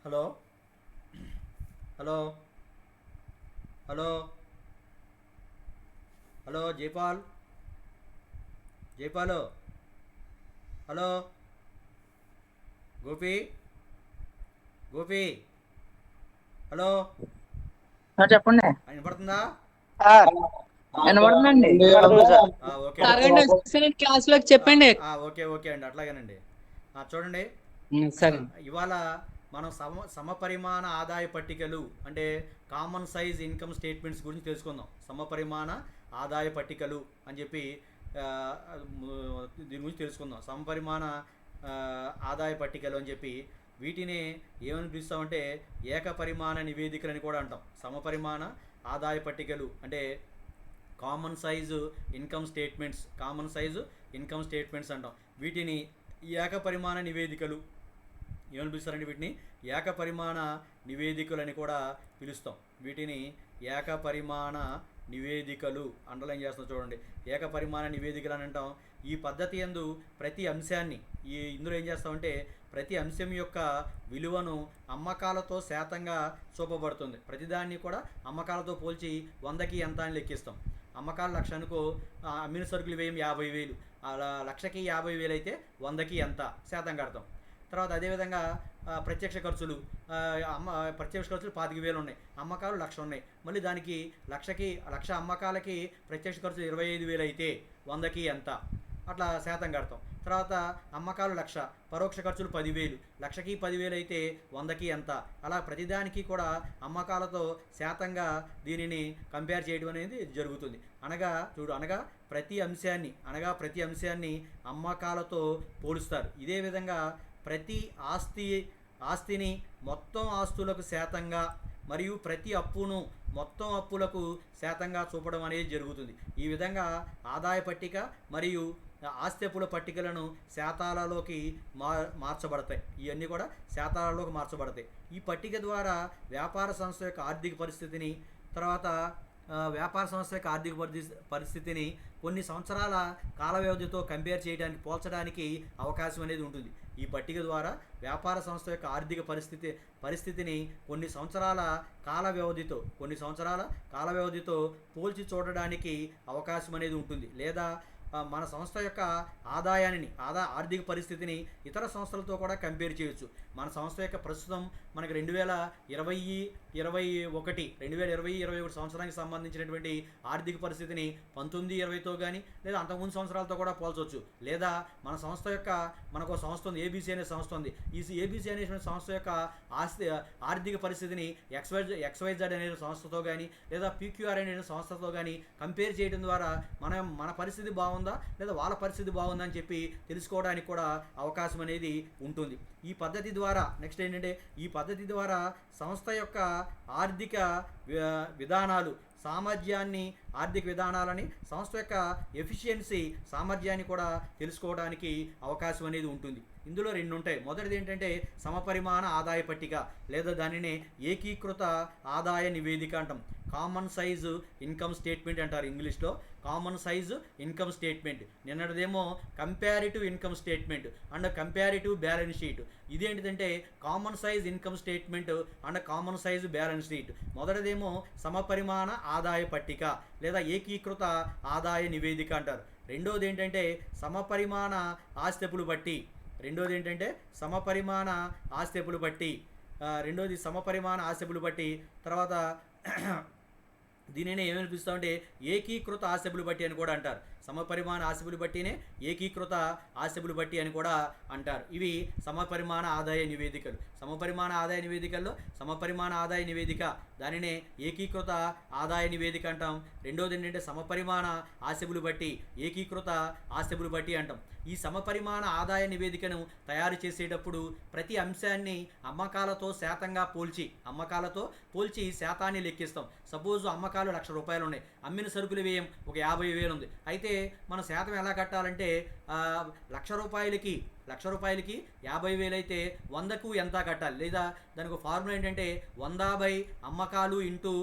Hello hello hello hello Jaipal Jaipal hello Gopi Gopi hello చెప్పండి. వినపడుతుందా? Sir వినపడుతుందండి. వినపడుతుంది సార్. ఓకే అరగంట వచ్చేసరికి క్లాస్లోకి చెప్పండి. ఓకే ఓకే అండి, అట్లాగేనండి. చూడండి, సరే. ఇవాళ మనం సమపరిమాణ ఆదాయ పట్టికలు అంటే కామన్ సైజ్ ఇన్కమ్ స్టేట్మెంట్స్ గురించి తెలుసుకుందాం. సమపరిమాణ ఆదాయ పట్టికలు అని చెప్పి ఆ, దీని గురించి తెలుసుకుందాం. సమపరిమాణ ఆ, ఆదాయ పట్టికలు అని చెప్పి వీటిని ఏమని పిలుస్తామంటే ఏకపరిమాణ నివేదికలని కూడా అంటాం. సమపరిమాణ ఆదాయ పట్టికలు అంటే కామన్ సైజు ఇన్కమ్ స్టేట్మెంట్స్ అంటాం. వీటిని ఏకపరిమాణ నివేదికలు ఏమని పిలుస్తారంటే వీటిని ఏకపరిమాణ నివేదికలు అని కూడా పిలుస్తాం. వీటిని ఏకపరిమాణ నివేదికలు అండర్లైన్ చేస్తాం చూడండి. ఏకపరిమాణ నివేదికలు అని అంటాం. ఈ పద్ధతి యందు ప్రతి అంశాన్ని ఇందులో ఏం చేస్తామంటే ప్రతి అంశం యొక్క విలువను అమ్మకాలతో శాతంగా చూపబడుతుంది. ప్రతిదాన్ని కూడా అమ్మకాలతో పోల్చి 100కి ఎంత అని లెక్కిస్తాం. అమ్మకాలు 1,00,000 అనుకో, అమ్మిన సరుకులు వ్యయం 50,000, అలా 1,00,000కి 50,000 అయితే 100కి ఎంత శాతం కడతాం. తర్వాత అదేవిధంగా ప్రత్యక్ష ఖర్చులు, ప్రత్యక్ష ఖర్చులు 25,000 ఉన్నాయి, అమ్మకాలు 1,00,000 ఉన్నాయి. మళ్ళీ దానికి 1,00,000 అమ్మకాలకి ప్రత్యక్ష ఖర్చులు 25,000 అయితే 100కి ఎంత అట్లా శాతం కడతాం. తర్వాత అమ్మకాలు 1,00,000, పరోక్ష ఖర్చులు 10,000, 1,00,000కి 10,000 అయితే 100కి ఎంత, అలా ప్రతిదానికి కూడా అమ్మకాలతో శాతంగా దీనిని కంపేర్ చేయడం అనేది జరుగుతుంది. అనగా ప్రతి అంశాన్ని అమ్మకాలతో పోలుస్తారు. ఇదే విధంగా ప్రతి ఆస్తిని మొత్తం ఆస్తులకు శాతంగా మరియు ప్రతి అప్పును మొత్తం అప్పులకు శాతంగా చూపడం అనేది జరుగుతుంది. ఈ విధంగా ఆదాయ పట్టిక మరియు ఆస్తి అప్పుల పట్టికలను శాతాలలోకి మార్చబడతాయి. ఇవన్నీ కూడా శాతాలలోకి మార్చబడతాయి. ఈ పట్టిక ద్వారా వ్యాపార సంస్థ యొక్క ఆర్థిక పరిస్థితిని కొన్ని సంవత్సరాల కాల వ్యవధితో పోల్చడానికి అవకాశం అనేది ఉంటుంది. ఈ పట్టిక ద్వారా వ్యాపార సంస్థ యొక్క ఆర్థిక పరిస్థితిని కొన్ని సంవత్సరాల కాల వ్యవధితో పోల్చి చూడడానికి అవకాశం అనేది ఉంటుంది. లేదా మన సంస్థ యొక్క ఆర్థిక పరిస్థితిని ఇతర సంస్థలతో కూడా కంపేర్ చేయొచ్చు. మన సంస్థ యొక్క ప్రస్తుతం మనకి 2020-21 సంవత్సరానికి సంబంధించినటువంటి ఆర్థిక పరిస్థితిని 19-20తో కానీ లేదా అంతకుముందు సంవత్సరాలతో కూడా పోల్చవచ్చు. లేదా మన సంస్థ యొక్క మనకు సంస్థ ఉంది, ఏబీసీ అనే సంస్థ ఉంది. ఈ ఏబీసీ అనే సంస్థ యొక్క ఆర్థిక పరిస్థితిని XYZ అనే సంస్థతో కానీ లేదా పీక్యూఆర్ అనే సంస్థతో కానీ కంపేర్ చేయడం ద్వారా మన పరిస్థితి బాగుందా లేదా వాళ్ళ పరిస్థితి బాగుందా అని చెప్పి తెలుసుకోవడానికి కూడా అవకాశం అనేది ఉంటుంది. ఈ పద్ధతి ద్వారా నెక్స్ట్ ఏంటంటే ఈ పద్ధతి ద్వారా సంస్థ యొక్క ఆర్థిక విధానాలని సంస్థ యొక్క ఎఫిషియన్సీ సామర్థ్యాన్ని కూడా తెలుసుకోవడానికి అవకాశం అనేది ఉంటుంది. ఇందులో 2 ఉంటాయి. మొదటిది ఏంటంటే సమపరిమాణ ఆదాయ పట్టిక లేదా దానినే ఏకీకృత ఆదాయ నివేదిక అంటాం. కామన్ సైజు ఇన్కమ్ స్టేట్మెంట్ అంటారు ఇంగ్లీష్లో. Common size income statement. నిన్నటిదేమో comparative income statement and comparative balance sheet. ఇదేంటిదంటే common size income statement and common size balance sheet. మొదటిదేమో సమపరిమాణ ఆదాయ పట్టిక లేదా ఏకీకృత ఆదాయ నివేదిక అంటారు. రెండోది ఏంటంటే సమపరిమాణ ఆస్తి అప్పులు బట్టి. తర్వాత దీనినే ఏమని పిలుస్తామంటే ఏకీకృత ఆస్తి బట్టి అని కూడా అంటారు. సమపరిమాణ ఆస్తి బట్టినే ఏకీకృత ఆస్తి బట్టి అని కూడా అంటారు. ఇవి సమపరిమాణ ఆదాయ నివేదికలు. సమపరిమాణ ఆదాయ నివేదిక దానినే ఏకీకృత ఆదాయ నివేదిక అంటాం. రెండోది ఏంటంటే సమపరిమాణ ఆస్తి బట్టి ఏకీకృత ఆస్తి బట్టి అంటాం. ఈ సమపరిమాణ ఆదాయ నివేదికను తయారు చేసేటప్పుడు ప్రతి అంశాన్ని అమ్మకాలతో పోల్చి శాతాన్ని లెక్కిస్తాం. సపోజ్ అమ్మకాలు 1,00,000 రూపాయలు ఉన్నాయి, అమ్మిన సరుకుల వ్యయం ఒక 50,000 ఉంది. అయితే మన శాతం ఎలా కట్టాలంటే 1,00,000 రూపాయలకి 50,000 అయితే 100కు ఎంత కట్టాలి. లేదా దానికి ఒక ఫార్ములా ఏంటంటే 100/, అమ్మకాలు ఇంటూ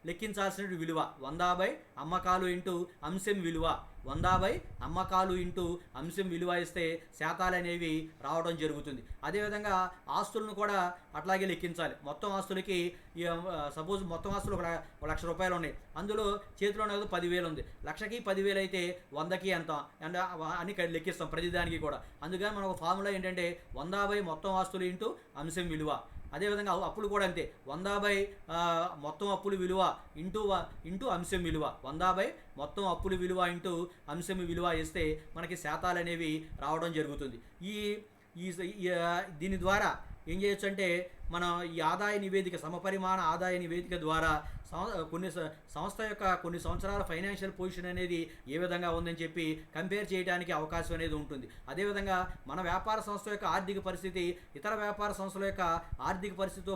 లెక్కించాల్సిన విలువ, 100/, అమ్మకాలు ఇంటూ అంశం విలువ, 100/, అమ్మకాలు ఇంటూ అంశం విలువ ఇస్తే శాతాలు అనేవి రావడం జరుగుతుంది. అదేవిధంగా ఆస్తులను కూడా అట్లాగే లెక్కించాలి. మొత్తం ఆస్తులకి సపోజ్ మొత్తం ఆస్తులు ఒక లక్ష రూపాయలు ఉన్నాయి, అందులో చేతిలో నగదు 10,000 ఉంది. లక్షకి 10,000 అయితే 100కి ఎంత అండ్ అని లెక్కిస్తాం ప్రతిదానికి కూడా. అందుకని మన ఒక ఫార్ములా ఏంటంటే 100/, మొత్తం ఆస్తులు ఇంటూ అంశం విలువ. అదేవిధంగా అప్పులు కూడా అంతే, 100/, మొత్తం అప్పుల విలువ ఇంటూ అంశం విలువ. 100/, మొత్తం అప్పుల విలువ ఇంటూ అంశం విలువ ఇస్తే మనకి శాతాలు అనేవి రావడం జరుగుతుంది. ఈ దీని ద్వారా ఏం చేయొచ్చు అంటే మనం ఈ ఆదాయ నివేదిక, సమపరిమాణ ఆదాయ నివేదిక ద్వారా సంస్థ యొక్క కొన్ని సంవత్సరాల ఫైనాన్షియల్ పొజిషన్ అనేది ఏ విధంగా ఉందని చెప్పి కంపేర్ చేయడానికి అవకాశం అనేది ఉంటుంది. అదేవిధంగా మన వ్యాపార సంస్థ యొక్క ఆర్థిక పరిస్థితి ఇతర వ్యాపార సంస్థల యొక్క ఆర్థిక పరిస్థితితో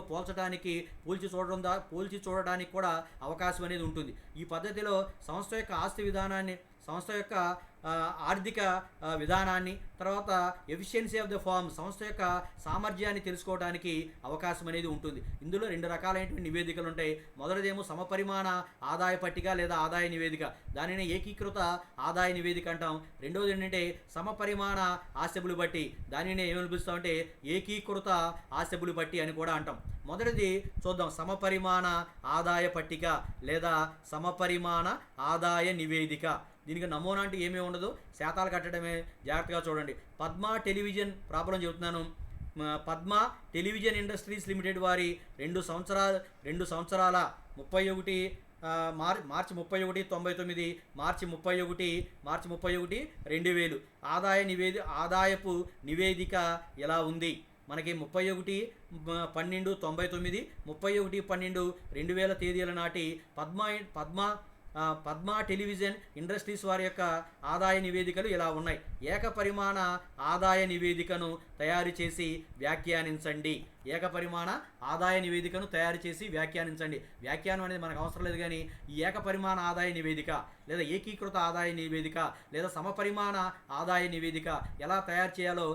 పోల్చి చూడడానికి కూడా అవకాశం అనేది ఉంటుంది. ఈ పద్ధతిలో సంస్థ యొక్క ఆస్తి విధానాన్ని, సంస్థ యొక్క ఆర్థిక విధానాన్ని, తర్వాత ఎఫిషియన్సీ ఆఫ్ ద ఫార్మ్, సంస్థ యొక్క సామర్థ్యాన్ని తెలుసుకోవడానికి అవకాశం అనేది ఉంటుంది. ఇందులో 2 రకాలైనటువంటి నివేదికలు ఉంటాయి. మొదటిదేమో సమపరిమాణ ఆదాయ పట్టిక లేదా ఆదాయ నివేదిక, దానిని ఏకీకృత ఆదాయ నివేదిక అంటాం. రెండవది ఏంటంటే సమపరిమాణ ఆస్తిబులు బట్టి, దానిని ఏమని పిలుస్తామంటే ఏకీకృత ఆస్తిబులు బట్టి అని కూడా అంటాం. మొదటిది చూద్దాం, సమపరిమాణ ఆదాయ పట్టిక లేదా సమపరిమాణ ఆదాయ నివేదిక. దీనికి నమూనా అంటే ఏమీ ఉండదు, శాతాలు కట్టడమే. జాగ్రత్తగా చూడండి. పద్మ టెలివిజన్ ప్రాబ్లం చెబుతున్నాను. పద్మ టెలివిజన్ ఇండస్ట్రీస్ లిమిటెడ్ వారి 2 సంవత్సరాల మార్చి 31, 99, మార్చి 31, 2000 ఆదాయపు నివేదిక ఎలా ఉంది? మనకి 31/12/99, 31/12/2000 తేదీల నాటి పద్మ టెలివిజన్ ఇండస్ట్రీస్ వారి యొక్క ఆదాయ నివేదికలు ఇలా ఉన్నాయి. ఏకపరిమాణ ఆదాయ నివేదికను తయారు చేసి వ్యాఖ్యానించండి. ఏకపరిమాణ ఆదాయ నివేదికను తయారు చేసి వ్యాఖ్యానించండి. వ్యాఖ్యానం అనేది మనకు అవసరం లేదు, కానీ ఈ ఏకపరిమాణ ఆదాయ నివేదిక లేదా ఏకీకృత ఆదాయ నివేదిక లేదా సమపరిమాణ ఆదాయ నివేదిక ఎలా తయారు చేయాలో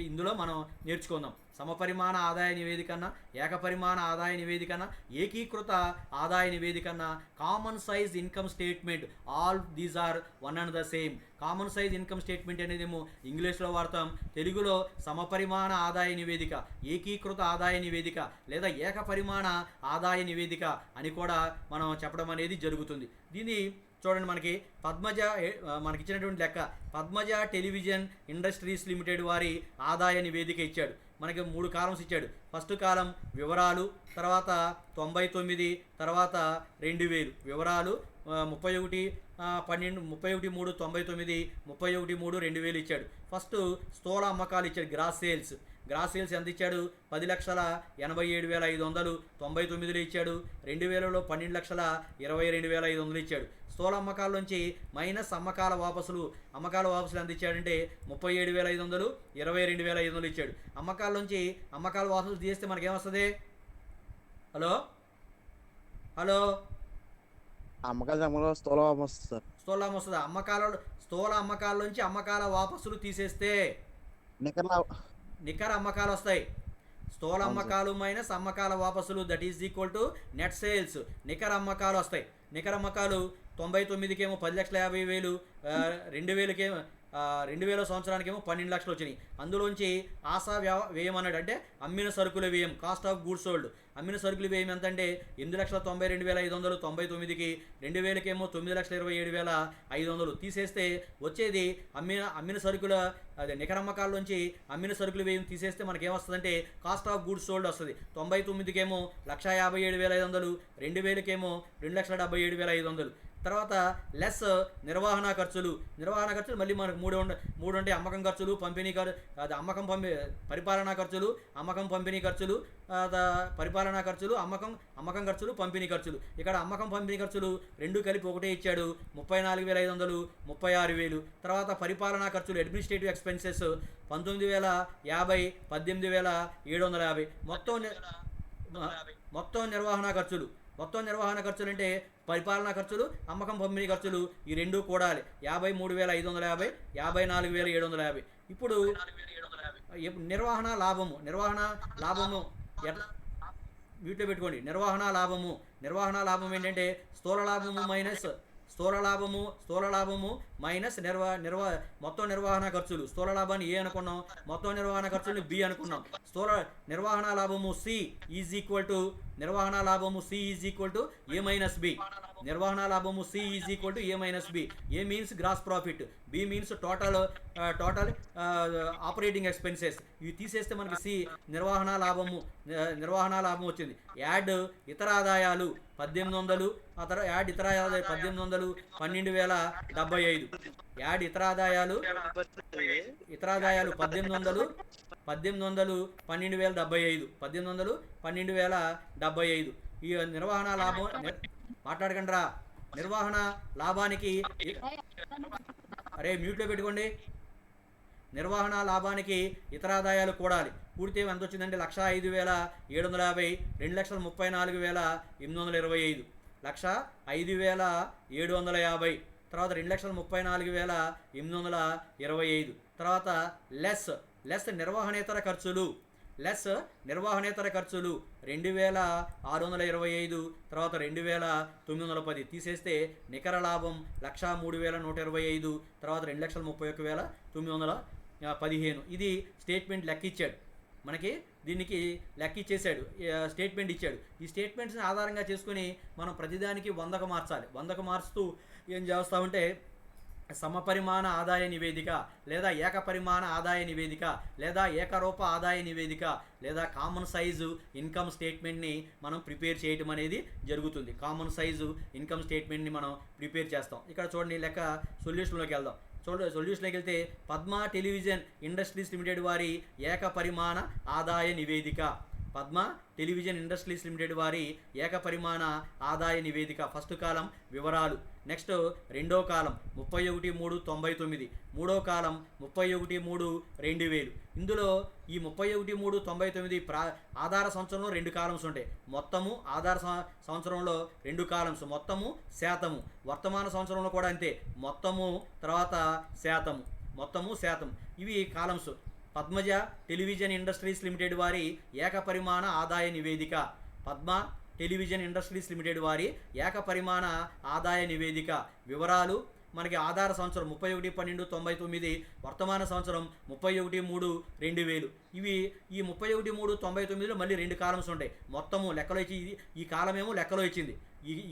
ఇందులో మనం నేర్చుకుందాం. సమపరిమాణ ఆదాయ నివేదికన్నా, ఏకపరిమాణ ఆదాయ నివేదికన్నా, ఏకీకృత ఆదాయ నివేదికన్నా, common size income statement, all these are one and the same. Common size income statement అనేదేమో ఇంగ్లీష్లో వాడతాం, తెలుగులో సమపరిమాణ ఆదాయ నివేదిక, ఏకీకృత ఆదాయ నివేదిక లేదా ఏకపరిమాణ ఆదాయ నివేదిక అని కూడా మనం చెప్పడం అనేది జరుగుతుంది. దీన్ని చూడండి, మనకిచ్చినటువంటి లెక్క పద్మజ టెలివిజన్ ఇండస్ట్రీస్ లిమిటెడ్ వారి ఆదాయ నివేదిక ఇచ్చాడు. మనకి 3 కాలమ్స్ ఇచ్చాడు. ఫస్ట్ కాలం వివరాలు, తర్వాత 99, తర్వాత 2000 వివరాలు, 31/3/99, 31/3/2000 ఇచ్చాడు. ఫస్ట్ స్థూల అమ్మకాలు ఇచ్చాడు. గ్రాస్ సేల్స్ ఎంత ఇచ్చాడు? 10,87,500 99లో ఇచ్చాడు. 2000లో 12,22,500 ఇచ్చాడు. స్థూల అమ్మకాల నుంచి మైనస్ అమ్మకాల వాపసులు ఎంత ఇచ్చాడంటే 37,500, 22,500 ఇచ్చాడు. అమ్మకాల నుంచి అమ్మకాల వాపసులు తీస్తే మనకేమొస్తుంది? హలో అమ్మకాల స్థూలం వస్తుంది సార్. స్థూలం వస్తుందా? స్థూల అమ్మకాల నుంచి అమ్మకాల వాపసులు తీసేస్తే నికర అమ్మకాలు వస్తాయి. స్థూల అమ్మకాలు మైనస్ అమ్మకాల వాపసులు that is equal to net sales. నికర అమ్మకాలు వస్తాయి. నికర అమ్మకాలు 99కేమో 10,50,000, 2000 సంవత్సరానికేమో 12 లక్షలు వచ్చినాయి. అందులోంచి ఆశా వ్యయం అన్నాడు, అంటే అమ్మిన సరుకుల వ్యయం, కాస్ట్ ఆఫ్ గూడ్స్ సోల్డ్. అమ్మిన సరుకుల వ్యయం ఎంత అంటే 8,92,500 99కి, 2000కేమో 9,27,500 తీసేస్తే వచ్చేది అమ్మిన సరుకుల నికర అమ్మకాల్లోంచి అమ్మిన సరుకుల వ్యయం తీసేస్తే మనకేమొస్తుందంటే కాస్ట్ ఆఫ్ గూడ్స్ సోల్డ్ వస్తుంది. 99కేమో 1,57,500, 2000కేమో 2,77,500. తర్వాత లెస్ నిర్వహణ ఖర్చులు మళ్ళీ మనకు మూడు ఉంటాయి. అమ్మకం ఖర్చులు, పరిపాలనా ఖర్చులు, అమ్మకం పంపిణీ ఖర్చులు, పరిపాలనా ఖర్చులు, అమ్మకం ఖర్చులు, పంపిణీ ఖర్చులు. ఇక్కడ అమ్మకం పంపిణీ ఖర్చులు 2 కలిపి ఒకటే ఇచ్చాడు, 34,500, 36,000. తర్వాత పరిపాలనా ఖర్చులు అడ్మినిస్ట్రేటివ్ ఎక్స్పెన్సెస్ 19,050, 18,750. మొత్తం నిర్వహణ ఖర్చులు అంటే పరిపాలనా ఖర్చులు, అమ్మకం పంపిణీ ఖర్చులు ఈ 2 కూడాలి. 53,550, 54,750. ఇప్పుడు నిర్వహణ లాభము ఎట్లా వీటిలో పెట్టుకోండి. నిర్వహణ లాభము ఏంటంటే స్థూల లాభము మైనస్ మొత్తం నిర్వహణ ఖర్చులు. స్థూల లాభాన్ని ఏ అనుకున్నాం, మొత్తం నిర్వహణ ఖర్చులు బి అనుకున్నాం. స్థూల నిర్వహణ లాభము C is equal to A minus B. నిర్వహణ లాభము C is equal to A minus B. A means gross profit, B means total operating expenses. ఇవి తీసేస్తే మనకి సి నిర్వహణ లాభం వచ్చింది. యాడ్ ఇతర ఆదాయాలు 1800, యాడ్ ఇతర ఆదాయాలు 1800 12,075. యాడ్ ఇతర ఆదాయాలు 1800 12,075. 12,075. ఈ నిర్వహణ లాభం మాట్లాడకండి రా. నిర్వహణ లాభానికి అరే మ్యూట్లో పెట్టుకోండి. నిర్వహణ లాభానికి ఇతర ఆదాయాలు కూడాలి. కూడితే ఎంత వచ్చిందంటే 1,05,750, 2,34,825, 1,05,750, తర్వాత 2,34,825, తర్వాత లెస్ నిర్వహణేతర ఖర్చులు 2,625, తర్వాత 2,910 తీసేస్తే నికర లాభం 1,03,125, తర్వాత 2,31,915. ఇది స్టేట్మెంట్ లెక్కిచ్చాడు మనకి. దీనికి లెక్కిచ్చేసాడు, స్టేట్మెంట్ ఇచ్చాడు. ఈ స్టేట్మెంట్స్ని ఆధారంగా చేసుకుని మనం ప్రతిదానికి 100కు మార్చాలి. 100కు మారుస్తూ ఏం చేస్తామంటే సమపరిమాణ ఆదాయ నివేదిక, లేదా ఏకపరిమాణ ఆదాయ నివేదిక, లేదా ఏకరూప ఆదాయ నివేదిక, లేదా కామన్ సైజు ఇన్కమ్ స్టేట్మెంట్ని మనం ప్రిపేర్ చేయటం అనేది జరుగుతుంది. కామన్ సైజు ఇన్కమ్ స్టేట్మెంట్ని మనం ప్రిపేర్ చేస్తాం. ఇక్కడ చూడండి, లెక్క సొల్యూషన్లోకి వెళ్దాం. సొల్యూషన్లోకి వెళ్తే పద్మ టెలివిజన్ ఇండస్ట్రీస్ లిమిటెడ్ వారి ఏకపరిమాణ ఆదాయ నివేదిక. పద్మ టెలివిజన్ ఇండస్ట్రీస్ లిమిటెడ్ వారి ఏకపరిమాణ ఆదాయ నివేదిక. ఫస్ట్ కాలం వివరాలు. నెక్స్ట్ రెండో కాలం 31/3/99. మూడో కాలం 31/3/2000. ఇందులో ఈ 31/3/99 ఆధార సంవత్సరంలో 2 కాలమ్స్ ఉంటాయి. మొత్తము ఆధార సంవత్సరంలో 2 కాలమ్స్, మొత్తము శాతము. వర్తమాన సంవత్సరంలో కూడా అంతే, మొత్తము తర్వాత శాతం. ఇవి columns. Padmaja television industries limited వారి ఏకపరిమాణ ఆదాయ నివేదిక. పద్మ టెలివిజన్ ఇండస్ట్రీస్ లిమిటెడ్ వారి ఏకపరిమాణ ఆదాయ నివేదిక. వివరాలు మనకి ఆధార సంవత్సరం 31/12/99, వర్తమాన సంవత్సరం 31/3/2000. ఇవి ఈ 31/3/99లో మళ్ళీ 2 కాలమ్స్ ఉంటాయి. మొత్తము లెక్కలో ఇచ్చి ఈ కాలమేమో లెక్కలో ఇచ్చింది,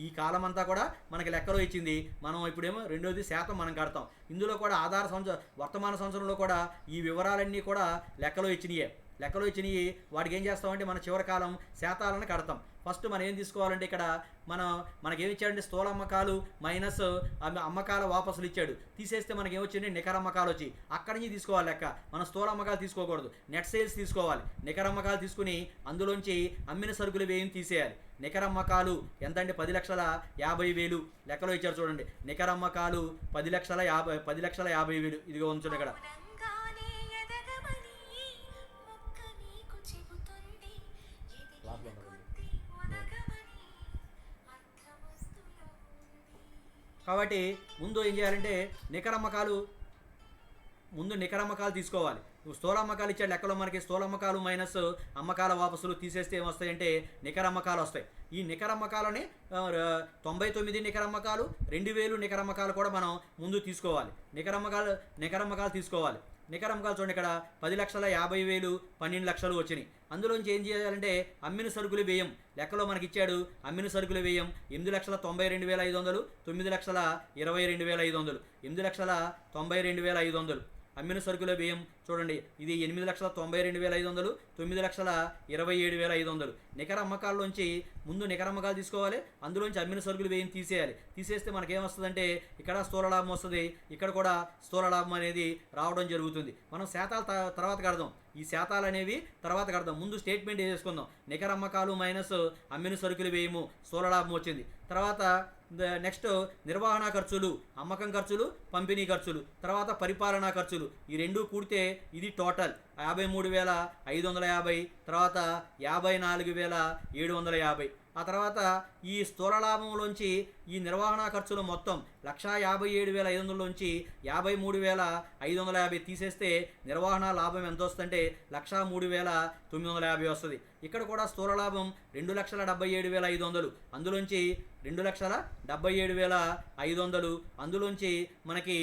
ఈ కాలం అంతా కూడా మనకి లెక్కలో ఇచ్చింది. మనం ఇప్పుడేమో రెండోది శాతం మనం కడతాం. ఇందులో కూడా ఆధార వర్తమాన సంవత్సరంలో కూడా ఈ వివరాలన్నీ కూడా లెక్కలో ఇచ్చినాయి. వాటికి ఏం చేస్తామంటే మన చివరి కాలం శాతాలను కడతాం. ఫస్ట్ మనం ఏం తీసుకోవాలంటే ఇక్కడ మనకేమి ఇచ్చాడంటే స్థూల అమ్మకాలు మైనస్ అమ్మకాల వాపసులు ఇచ్చాడు. తీసేస్తే మనకి ఏమొచ్చింది, నికర అమ్మకాలు వచ్చి అక్కడి నుంచి తీసుకోవాలి లెక్క. మనం స్థూల అమ్మకాలు తీసుకోకూడదు, నెట్ సేల్స్ తీసుకోవాలి. నికర అమ్మకాలు తీసుకుని అందులోంచి అమ్మిన సరుకులు వ్యయం తీసేయాలి. నికర అమ్మకాలు ఎంత అంటే 10,50,000 లెక్కలో ఇచ్చారు చూడండి. నికర అమ్మకాలు 10,50,000. ఇదిగో ఉంచండి ఇక్కడ. కాబట్టి ముందు ఏం చేయాలంటే నికర అమ్మకాలు తీసుకోవాలి. స్థూల అమ్మకాలు ఇచ్చాడు లెక్కలో మనకి. స్థూల అమ్మకాలు మైనస్ అమ్మకాల వాపసులు తీసేస్తే ఏమొస్తాయంటే నికర అమ్మకాలు వస్తాయి. ఈ నికర అమ్మకాలని 99 నికర అమ్మకాలు, 2000 నికర అమ్మకాలు కూడా మనం ముందు తీసుకోవాలి. నికర అమ్మకాలు తీసుకోవాలి. నికర అమ్మకాలు చూడండి, ఇక్కడ 10,50,000 12 లక్షలు వచ్చినాయి. అందులోంచి ఏం చేయాలంటే అమ్మిన సరుకుల వ్యయం లెక్కలో మనకి ఇచ్చాడు. అమ్మిన సరుకుల వ్యయం 8,92,500, 9,22,500. 8,92,500 అమ్మిన సరుకుల వ్యయం చూడండి. ఇది 8,92,500, 9,27,500. నికర అమ్మకాల్లోంచి ముందు నికర అమ్మకాలు తీసుకోవాలి. అందులోంచి అమ్మిన సరుకుల వ్యయం తీసేయాలి. తీసేస్తే మనకేమొస్తుందంటే ఇక్కడ స్థూల లాభం వస్తుంది, ఇక్కడ కూడా స్థూల లాభం అనేది రావడం జరుగుతుంది. మనం శాతాలు తర్వాత కడదాం. ఈ శాతాలు అనేవి తర్వాత కడదాం. ముందు స్టేట్మెంట్ వేసుకుందాం. నికర అమ్మకాలు మైనస్ అమ్మిన సరుకుల వ్యయము, స్థూల లాభం వచ్చింది. తర్వాత నెక్స్ట్ నిర్వహణ ఖర్చులు, అమ్మకం ఖర్చులు, పంపిణీ ఖర్చులు, తర్వాత పరిపాలనా ఖర్చులు. ఈ 2 కూడితే ఇది టోటల్ 53,550, తర్వాత 54,750. ఆ తర్వాత ఈ స్థూల లాభంలోంచి ఈ నిర్వహణ ఖర్చులు మొత్తం 1,57,500లోంచి 53,550 తీసేస్తే నిర్వహణ లాభం ఎంత వస్తుందంటే 1,03,950 వస్తుంది. ఇక్కడ కూడా స్థూల లాభం 2,77,500, అందులోంచి 2,77,500, అందులోంచి మనకి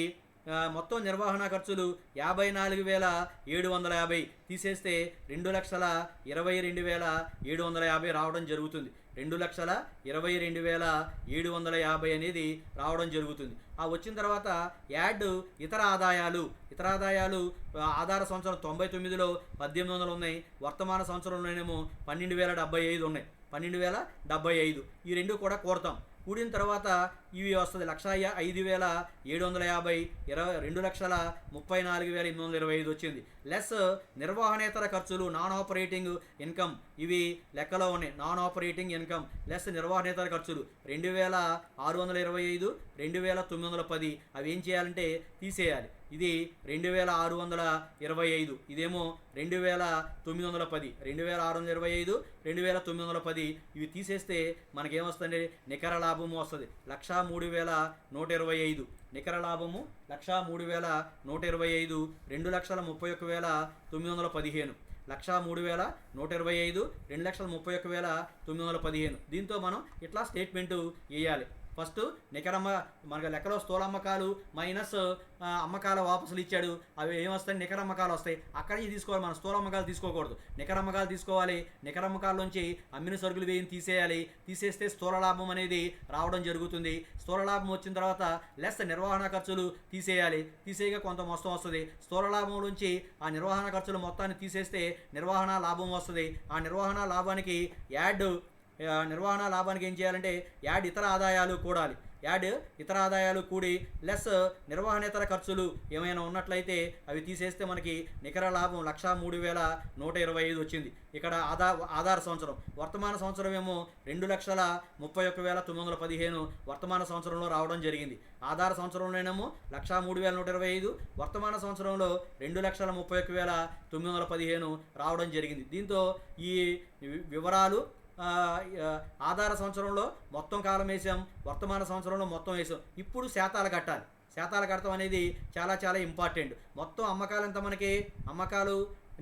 మొత్తం నిర్వహణ ఖర్చులు 54,750 తీసేస్తే 2,22,750 రావడం జరుగుతుంది. 2,22,750 అనేది రావడం జరుగుతుంది. ఆ వచ్చిన తర్వాత యాడ్ ఇతర ఆదాయాలు ఆధార సంవత్సరం 99లో 1,800 ఉన్నాయి, వర్తమాన సంవత్సరంలోనేమో 12,075 ఉన్నాయి. 12,075 ఈ రెండు కూడా కూడతాం. కూడిన తర్వాత ఇవి వస్తుంది 5,0750, 2,34,825 వచ్చింది. లెస్ నిర్వహణేతర ఖర్చులు నాన్ ఆపరేటింగ్ ఇన్కమ్, ఇవి లెక్కలో ఉన్నాయి. నాన్ ఆపరేటింగ్ ఇన్కమ్ లెస్ నిర్వహణేతర ఖర్చులు 2,625, 2,910. అవి ఏం చేయాలంటే తీసేయాలి. ఇది 2,625, ఇదేమో 2,910. 2,625, 2,910 ఇవి తీసేస్తే మనకేమొస్తుంది? నికర లాభము వస్తుంది 1,03,125. నికర లాభము 1,03,125, 2,31,915. 1,03,125, 2,31,915. దీంతో మనం ఇట్లా స్టేట్మెంటు వేయాలి. ఫస్ట్ మనకి లెక్కలో స్థూల అమ్మకాలు మైనస్ అమ్మకాల వాపసులు ఇచ్చాడు, అవి ఏమొస్తాయి? నికర అమ్మకాలు వస్తాయి. అక్కడి నుంచి తీసుకోవాలి. మనం స్థూల అమ్మకాలు తీసుకోకూడదు, నికర అమ్మకాలు తీసుకోవాలి. నికర అమ్మకాల్లోంచి అమ్మిన సరుకులు వేయిని తీసేయాలి. తీసేస్తే స్థూల లాభం అనేది రావడం జరుగుతుంది. స్థూల లాభం వచ్చిన తర్వాత లెస్ నిర్వహణ ఖర్చులు తీసేయాలి. తీసేయగా కొంత మొత్తం వస్తుంది. స్థూల లాభంలోంచి ఆ నిర్వహణ ఖర్చులు మొత్తాన్ని తీసేస్తే నిర్వహణ లాభం వస్తుంది. ఆ నిర్వహణ లాభానికి నిర్వహణ లాభానికి ఏం చేయాలంటే యాడ్ ఇతర ఆదాయాలు కూడాలి. యాడ్ ఇతర ఆదాయాలు కూడి లెస్ నిర్వహణేతర ఖర్చులు ఏమైనా ఉన్నట్లయితే అవి తీసేస్తే మనకి నికర లాభం 1,03,125 వచ్చింది. ఇక్కడ ఆధార సంవత్సరం. వర్తమాన సంవత్సరం ఏమో 2,31,915 వర్తమాన సంవత్సరంలో రావడం జరిగింది. ఆధార సంవత్సరంలోనేమో 1,03,125, వర్తమాన సంవత్సరంలో 2,31,915 రావడం జరిగింది. దీంతో ఈ వివరాలు ఆధార సంవత్సరంలో మొత్తం కాలం వేసాం, వర్తమాన సంవత్సరంలో మొత్తం వేసాం. ఇప్పుడు శాతాలు కట్టాలి. శాతాలు కట్టడం అనేది చాలా చాలా ఇంపార్టెంట్. మొత్తం అమ్మకాలు ఎంత? మనకి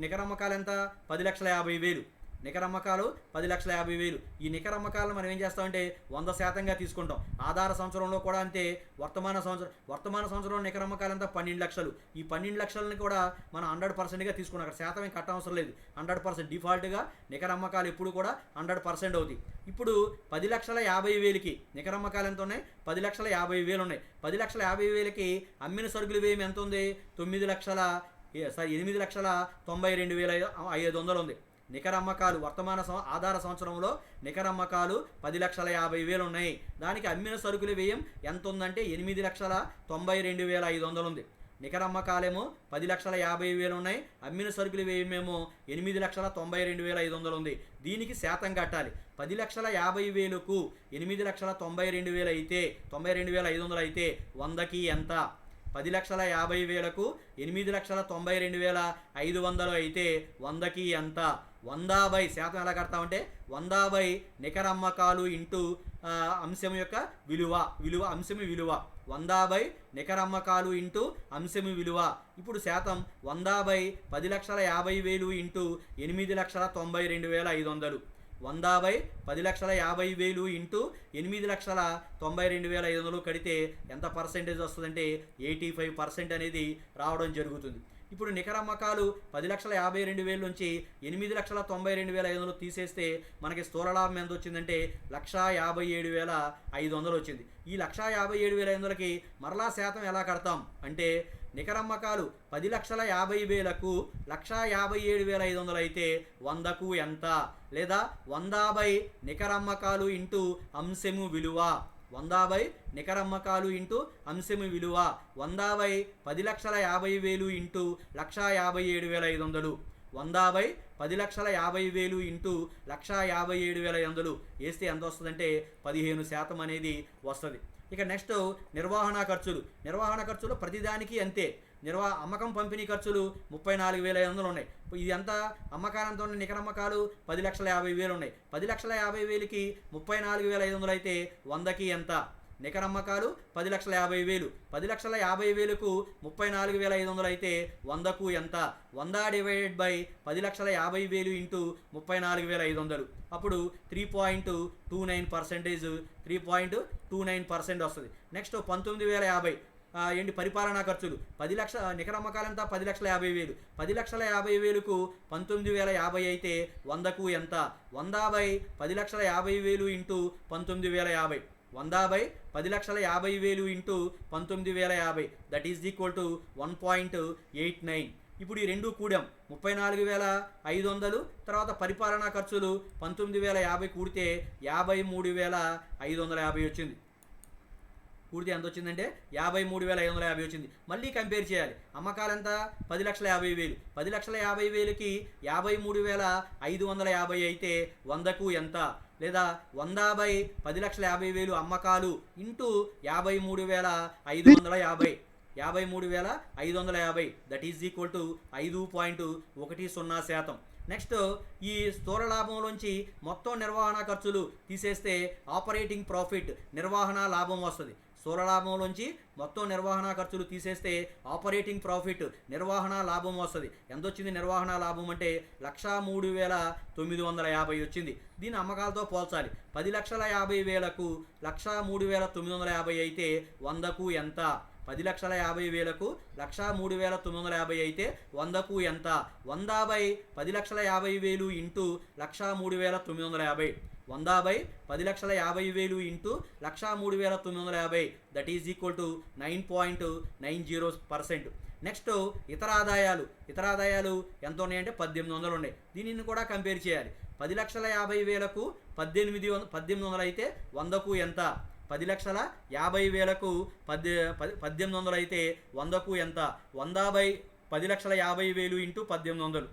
నికర అమ్మకాలు ఎంత? 10,50,000. నికర అమ్మకాలు 10,50,000. ఈ నికర అమ్మకాలను మనం ఏం చేస్తామంటే 100%గా తీసుకుంటాం. ఆధార సంవత్సరంలో కూడా అంతే. వర్తమాన సంవత్సరంలో నికర అమ్మకాలు ఎంత? 12 లక్షలు. ఈ 12 లక్షలని కూడా మనం 100%గా తీసుకున్నాం. అక్కడ శాతం ఏం కట్టవసరం లేదు. 100% డిఫాల్ట్గా నికర అమ్మకాలు ఎప్పుడు కూడా 100% అవుతాయి. ఇప్పుడు 10,50,000కి నికర అమ్మకాలు ఎంత ఉన్నాయి? 10,50,000 ఉన్నాయి. 10,50,000కి అమ్మిన సరుకులు వ్యయం ఎంత ఉంది? 8,92,500 ఉంది. నికర అమ్మకాలు ఆధార సంవత్సరంలో నికర అమ్మకాలు 10,50,000 ఉన్నాయి. దానికి అమ్మిన సరుకుల వ్యయం ఎంత ఉందంటే 8,92,500 ఉంది. నికర అమ్మకాలేమో 10,50,000 ఉన్నాయి. అమ్మిన సరుకుల వ్యయమేమో 8,92,500 ఉంది. దీనికి శాతం కట్టాలి. 10,50,000కు 8,92,500 అయితే 92,500 అయితే 100కి ఎంత? 10,50,000కు 8,92,500 అయితే 100కి ఎంత? 100 శాతం ఎలా కడతామంటే 100 నికర అమ్మకాలు ఇంటూ అంశం యొక్క విలువ. అంశం విలువ 100 నికర అమ్మకాలు ఇంటూ అంశం విలువ. ఇప్పుడు శాతం 100 10,50,000 ఇంటూ 8,92,500. 100 10,50,000 ఇంటూ 8,92,500 కడితే ఎంత పర్సెంటేజ్ వస్తుందంటే 85% అనేది రావడం జరుగుతుంది. ఇప్పుడు నికర అమ్మకాలు 10,52,000 నుంచి 8,92,500 తీసేస్తే మనకి స్థూల లాభం ఎంత వచ్చిందంటే 1,57,500 వచ్చింది. ఈ 1,57,500కి మరలా శాతం ఎలా కడతాం అంటే నికర అమ్మకాలు 10,50,000కు 1,57,500 అయితే 100కు ఎంత? లేదా 100 నికర అమ్మకాలు ఇంటూ అంశము విలువ. 100 నికర అమ్మకాలు ఇంటూ అంశము విలువ. 100 10,50,000 ఇంటూ 1,57,500. 100 10,50,000 ఇంటూ 1,57,500 వేస్తే ఎంత వస్తుందంటే 15% అనేది వస్తుంది. ఇక నెక్స్ట్ నిర్వహణ ఖర్చులు ప్రతిదానికి అంతే. అమ్మకం పంపిణీ ఖర్చులు 34,500 ఉన్నాయి. ఇది ఎంత అమ్మకాలంతో నికర అమ్మకాలు 10,50,000 ఉన్నాయి. 10,50,000కి 34,500 అయితే 100కి ఎంత? నికర అమ్మకాలు 10,50,000. 10,50,000కు 34,500 అయితే 100కు ఎంత? 100 డివైడెడ్ బై 10,50,000 ఇంటూ 34,500. అప్పుడు 3.29%, 3.29% వస్తుంది. నెక్స్ట్ 19,050 ఏంటి పరిపాలనా ఖర్చులు. 10 లక్షల నికర అమ్మకాలంతా 10,50,000. 10,50,000కు 19,050 అయితే 100కు ఎంత? 100/10,50,000 into 19,050. 100/10,50,000 into 19,050 that is equal to 1.89. ఇప్పుడు ఈ రెండు కూడాం 34,500 తర్వాత పరిపాలనా ఖర్చులు 19,050 కూడితే 53,550 వచ్చింది. పూర్తి ఎంత వచ్చిందంటే 53,550 వచ్చింది. మళ్ళీ కంపేర్ చేయాలి. అమ్మకాలంతా 10,50,000. 10,50,000కి 53,550 అయితే 100కు ఎంత? లేదా 100/10,50,000 అమ్మకాలు into 53,550. 53,550 that is equal to 5.10%. Next ఈ స్థూల లాభంలోంచి మొత్తం నిర్వహణ ఖర్చులు తీసేస్తే ఆపరేటింగ్ ప్రాఫిట్ నిర్వహణ లాభం వస్తుంది. స్థూల లాభంలోంచి మొత్తం నిర్వహణ ఖర్చులు తీసేస్తే ఆపరేటింగ్ ప్రాఫిట్ నిర్వహణ లాభం వస్తుంది. ఎంత వచ్చింది నిర్వహణ లాభం అంటే 103,950 వచ్చింది. దీని అమ్మకాలతో పోల్చాలి. 10,50,000కు 103,950 అయితే 100కు ఎంత? 10,50,000కు 103,950 అయితే 100కు ఎంత? 100/10,50,000 into 103,950. 100/10,50,000 into 103,950 that is equal to 9.90%. Next ఇతర ఆదాయాలు ఎంత ఉన్నాయంటే 1,800 ఉన్నాయి. దీనిని కూడా కంపేర్ చేయాలి. 10,50,000కు 1,800 అయితే 100కు ఎంత? 10,50,000కు 1,800 అయితే 100కు ఎంత? 100/10,50,000 ఇంటూ 1,800.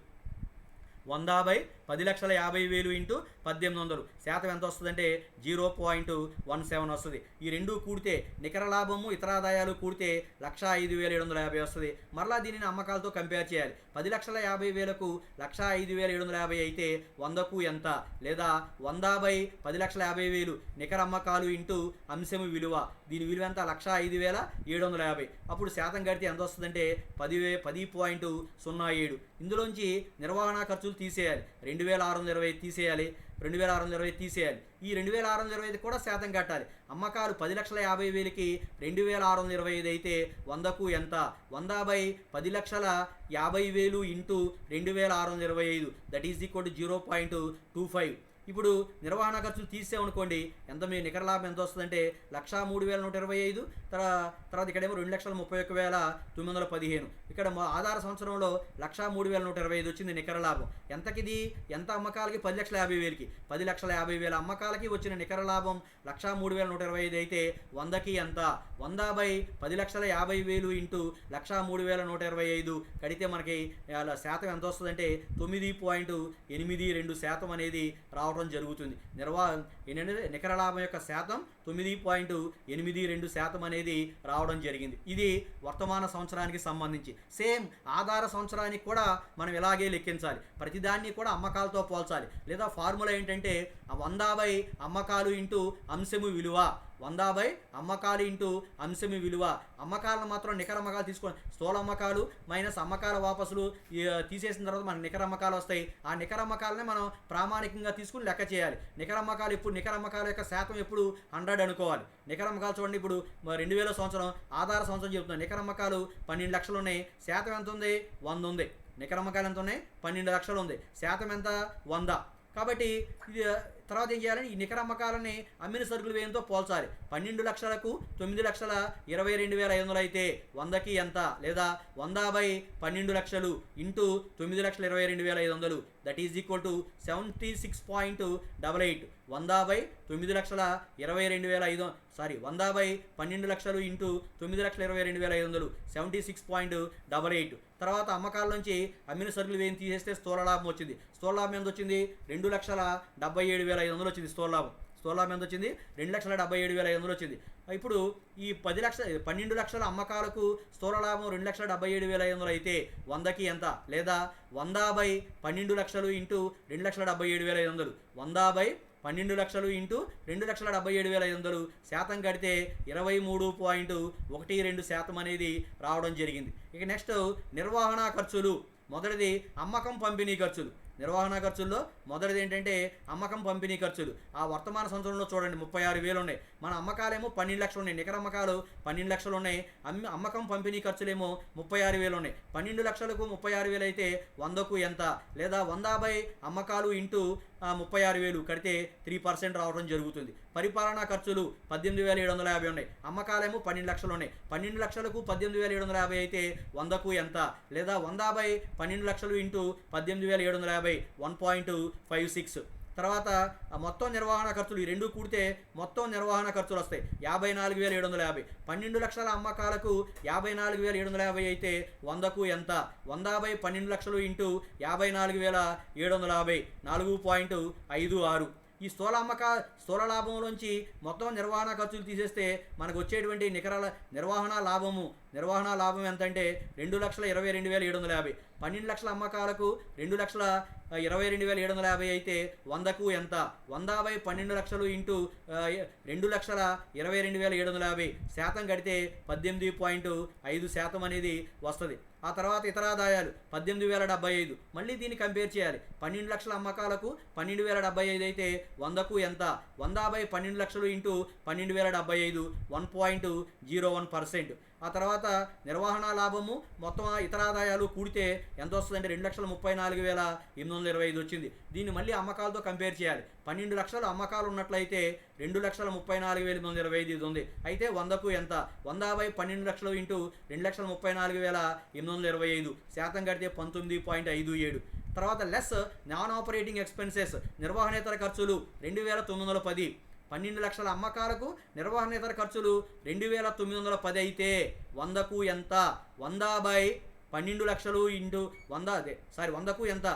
100/10,50,000 ఇంటూ 1,800 శాతం ఎంత వస్తుందంటే 0.17 వస్తుంది. ఈ రెండు కూడితే నికర లాభము ఇతర ఆదాయాలు కూడితే 105,750 వస్తుంది. మరలా దీనిని అమ్మకాలతో కంపేర్ చేయాలి. 10,50,000కు 105,750 అయితే 100కు ఎంత? లేదా 100/10,50,000 నికర అమ్మకాలు ఇంటూ అంశము విలువ. దీని విలువ ఎంత? 105,750. అప్పుడు శాతం కడితే ఎంత వస్తుందంటే 10.07. ఇందులోంచి నిర్వహణ ఖర్చులు తీసేయాలి. 2,620 తీసేయాలి. 2,620 తీసేయాలి. ఈ 2,625 కూడా శాతం కట్టాలి. అమ్మకాలు 10,50,000కి 2,625 అయితే 100కు ఎంత? 100/10,50,000 into 2,625 that is equal to 0.25. ఇప్పుడు నిర్వహణ ఖర్చులు తీసేమనుకోండి ఎంత మీ నికర లాభం ఎంత వస్తుందంటే 103,125. తర్వాత ఇక్కడేమో 2,31,915. ఇక్కడ ఆధార సంవత్సరంలో 103,125 వచ్చింది నికర లాభం. ఎంతకిది? ఎంత అమ్మకాలకి? 10,50,000కి. 10,50,000 అమ్మకాలకి వచ్చిన నికర లాభం 103,125 అయితే 100కి ఎంత? 100/10,50,000 ఇంటూ 103,125 కడితే మనకి శాతం ఎంత వస్తుందంటే 9.82% అనేది రావడం జరుగుతుంది. ఏంటంటే నికర లాభం యొక్క శాతం 9.82% అనేది రావడం జరిగింది. ఇది వర్తమాన సంవత్సరానికి సంబంధించి. సేమ్ ఆధార సంవత్సరానికి కూడా మనం ఇలాగే లెక్కించాలి. ప్రతిదాన్ని కూడా అమ్మకాలతో పోల్చాలి. లేదా ఫార్ములా ఏంటంటే 100/ అమ్మకాలు ఇంటూ అంశము విలువ. 100/ అమ్మకాలు ఇంటూ అంశము విలువ. అమ్మకాలను మాత్రం నికర అమ్మకాలు తీసుకోండి. స్థూల అమ్మకాలు మైనస్ అమ్మకాల వాపసులు తీసేసిన తర్వాత మనకు నికర అమ్మకాలు వస్తాయి. ఆ నికర అమ్మకాలనే మనం ప్రామాణికంగా తీసుకుని లెక్క చేయాలి. నికర అమ్మకాలు నికర అమ్మకాల యొక్క శాతం ఎప్పుడు 100 అనుకోవాలి. నికర అమ్మకాలు చూడండి, ఇప్పుడు 2000 సంవత్సరం ఆధార సంవత్సరం చెబుతున్నాం. నికర అమ్మకాలు 12 లక్షలు ఉన్నాయి. శాతం ఎంత ఉంది? 100 ఉంది. నికర అమ్మకాలు ఎంత ఉన్నాయి? 12 లక్షలు ఉంది. శాతం ఎంత? 100. కాబట్టి ఇది తర్వాత ఏం చేయాలని ఈ నికర అమ్మకాలని అమ్మిన సరుకుల వ్యయంతో పోల్చాలి. 12 లక్షలకు 9,22,500 అయితే 100కి ఎంత? లేదా 100/12 లక్షలు into 9,22,500 that is equal to 76.88. 100/9,22,500 100/12 లక్షలు ఇంటూ 9,22,500 76.88. తర్వాత అమ్మకాల నుంచి అమ్మిన సరుకులు వ్యయం తీసేస్తే స్థూల లాభం వచ్చింది. స్థూల లాభం ఎంత వచ్చింది? 2,77,500 వచ్చింది స్థూల లాభం. స్థూల లాభం ఎంత వచ్చింది? 2,77,500 వచ్చింది. ఇప్పుడు ఈ 12 లక్షల అమ్మకాలకు స్థూల లాభం 2,77,500 అయితే 100కి ఎంత? లేదా 100/12 లక్షలు ఇంటూ 2,77,500, 100/12 లక్షలు ఇంటూ 2,77,500 శాతం కడితే 23.12% అనేది రావడం జరిగింది. ఇక నెక్స్ట్ నిర్వహణ ఖర్చులు. మొదటిది అమ్మకం పంపిణీ ఖర్చులు. నిర్వహణ ఖర్చుల్లో మొదటిది ఏంటంటే అమ్మకం పంపిణీ ఖర్చులు. ఆ వర్తమాన సంవత్సరంలో చూడండి 36,000 ఉన్నాయి. మన అమ్మకాలేమో 12 లక్షలు ఉన్నాయి. నికర అమ్మకాలు 12 లక్షలు ఉన్నాయి. అమ్మకం పంపిణీ ఖర్చులేమో 36,000 ఉన్నాయి. 12 లక్షలకు 36,000 అయితే 100కు ఎంత? లేదా 100 అమ్మకాలు ఇంటూ 36,000 కడితే 3% రావడం జరుగుతుంది. పరిపాలనా ఖర్చులు 18,750 ఉన్నాయి. అమ్మకాలేమో 12 లక్షలు ఉన్నాయి. 12 లక్షలకు 18,750 అయితే 100కు ఎంత? లేదా 100/12 లక్షలు ఇంటూ 18,750 1.56. తర్వాత మొత్తం నిర్వహణ ఖర్చులు ఈ రెండు కూడితే మొత్తం నిర్వహణ ఖర్చులు వస్తాయి 54,750. 12 లక్షల అమ్మకాలకు 54,750 అయితే 100కు ఎంత? 100/12 లక్షలు ఇంటూ 54,750 4.56. ఈ స్థూల లాభంలోంచి మొత్తం నిర్వహణ ఖర్చులు తీసేస్తే మనకు వచ్చేటువంటి నికర నిర్వహణ లాభం ఎంత అంటే 2,22,750. 12 లక్షల అమ్మకాలకు 2,22,750 అయితే 100కు ఎంత? 100/12 లక్షలు ఇంటూ 2,22,750 శాతం కడితే 18.5% అనేది వస్తుంది. ఆ తర్వాత ఇతర ఆదాయాలు 18,075. మళ్ళీ దీన్ని కంపేర్ చేయాలి. 12 లక్షల అమ్మకాలకు 12,075 అయితే 100కు ఎంత? 100/12 లక్షలు ఇంటూ 12,075 1.01%. ఆ తర్వాత నిర్వహణ లాభము మొత్తం ఇతర ఆదాయాలు కూడితే ఎంత వస్తుందంటే 2,34,825 వచ్చింది. దీన్ని మళ్ళీ అమ్మకాలతో కంపేర్ చేయాలి. 12 లక్షల అమ్మకాలు ఉన్నట్లయితే 2,34,825 ఉంది. అయితే 100కు ఎంత? 100/12 లక్షలు ఇంటూ 2,34,825 శాతం కడితే 19.57. తర్వాత లెస్ నాన్ ఆపరేటింగ్ ఎక్స్పెన్సెస్ నిర్వహణేతర ఖర్చులు 2,910. 12 లక్షల అమ్మకాలకు నిర్వహణేతర ఖర్చులు 2,910 అయితే 100కు ఎంత? 100/12 లక్షలు ఇంటూ 100కు ఎంత?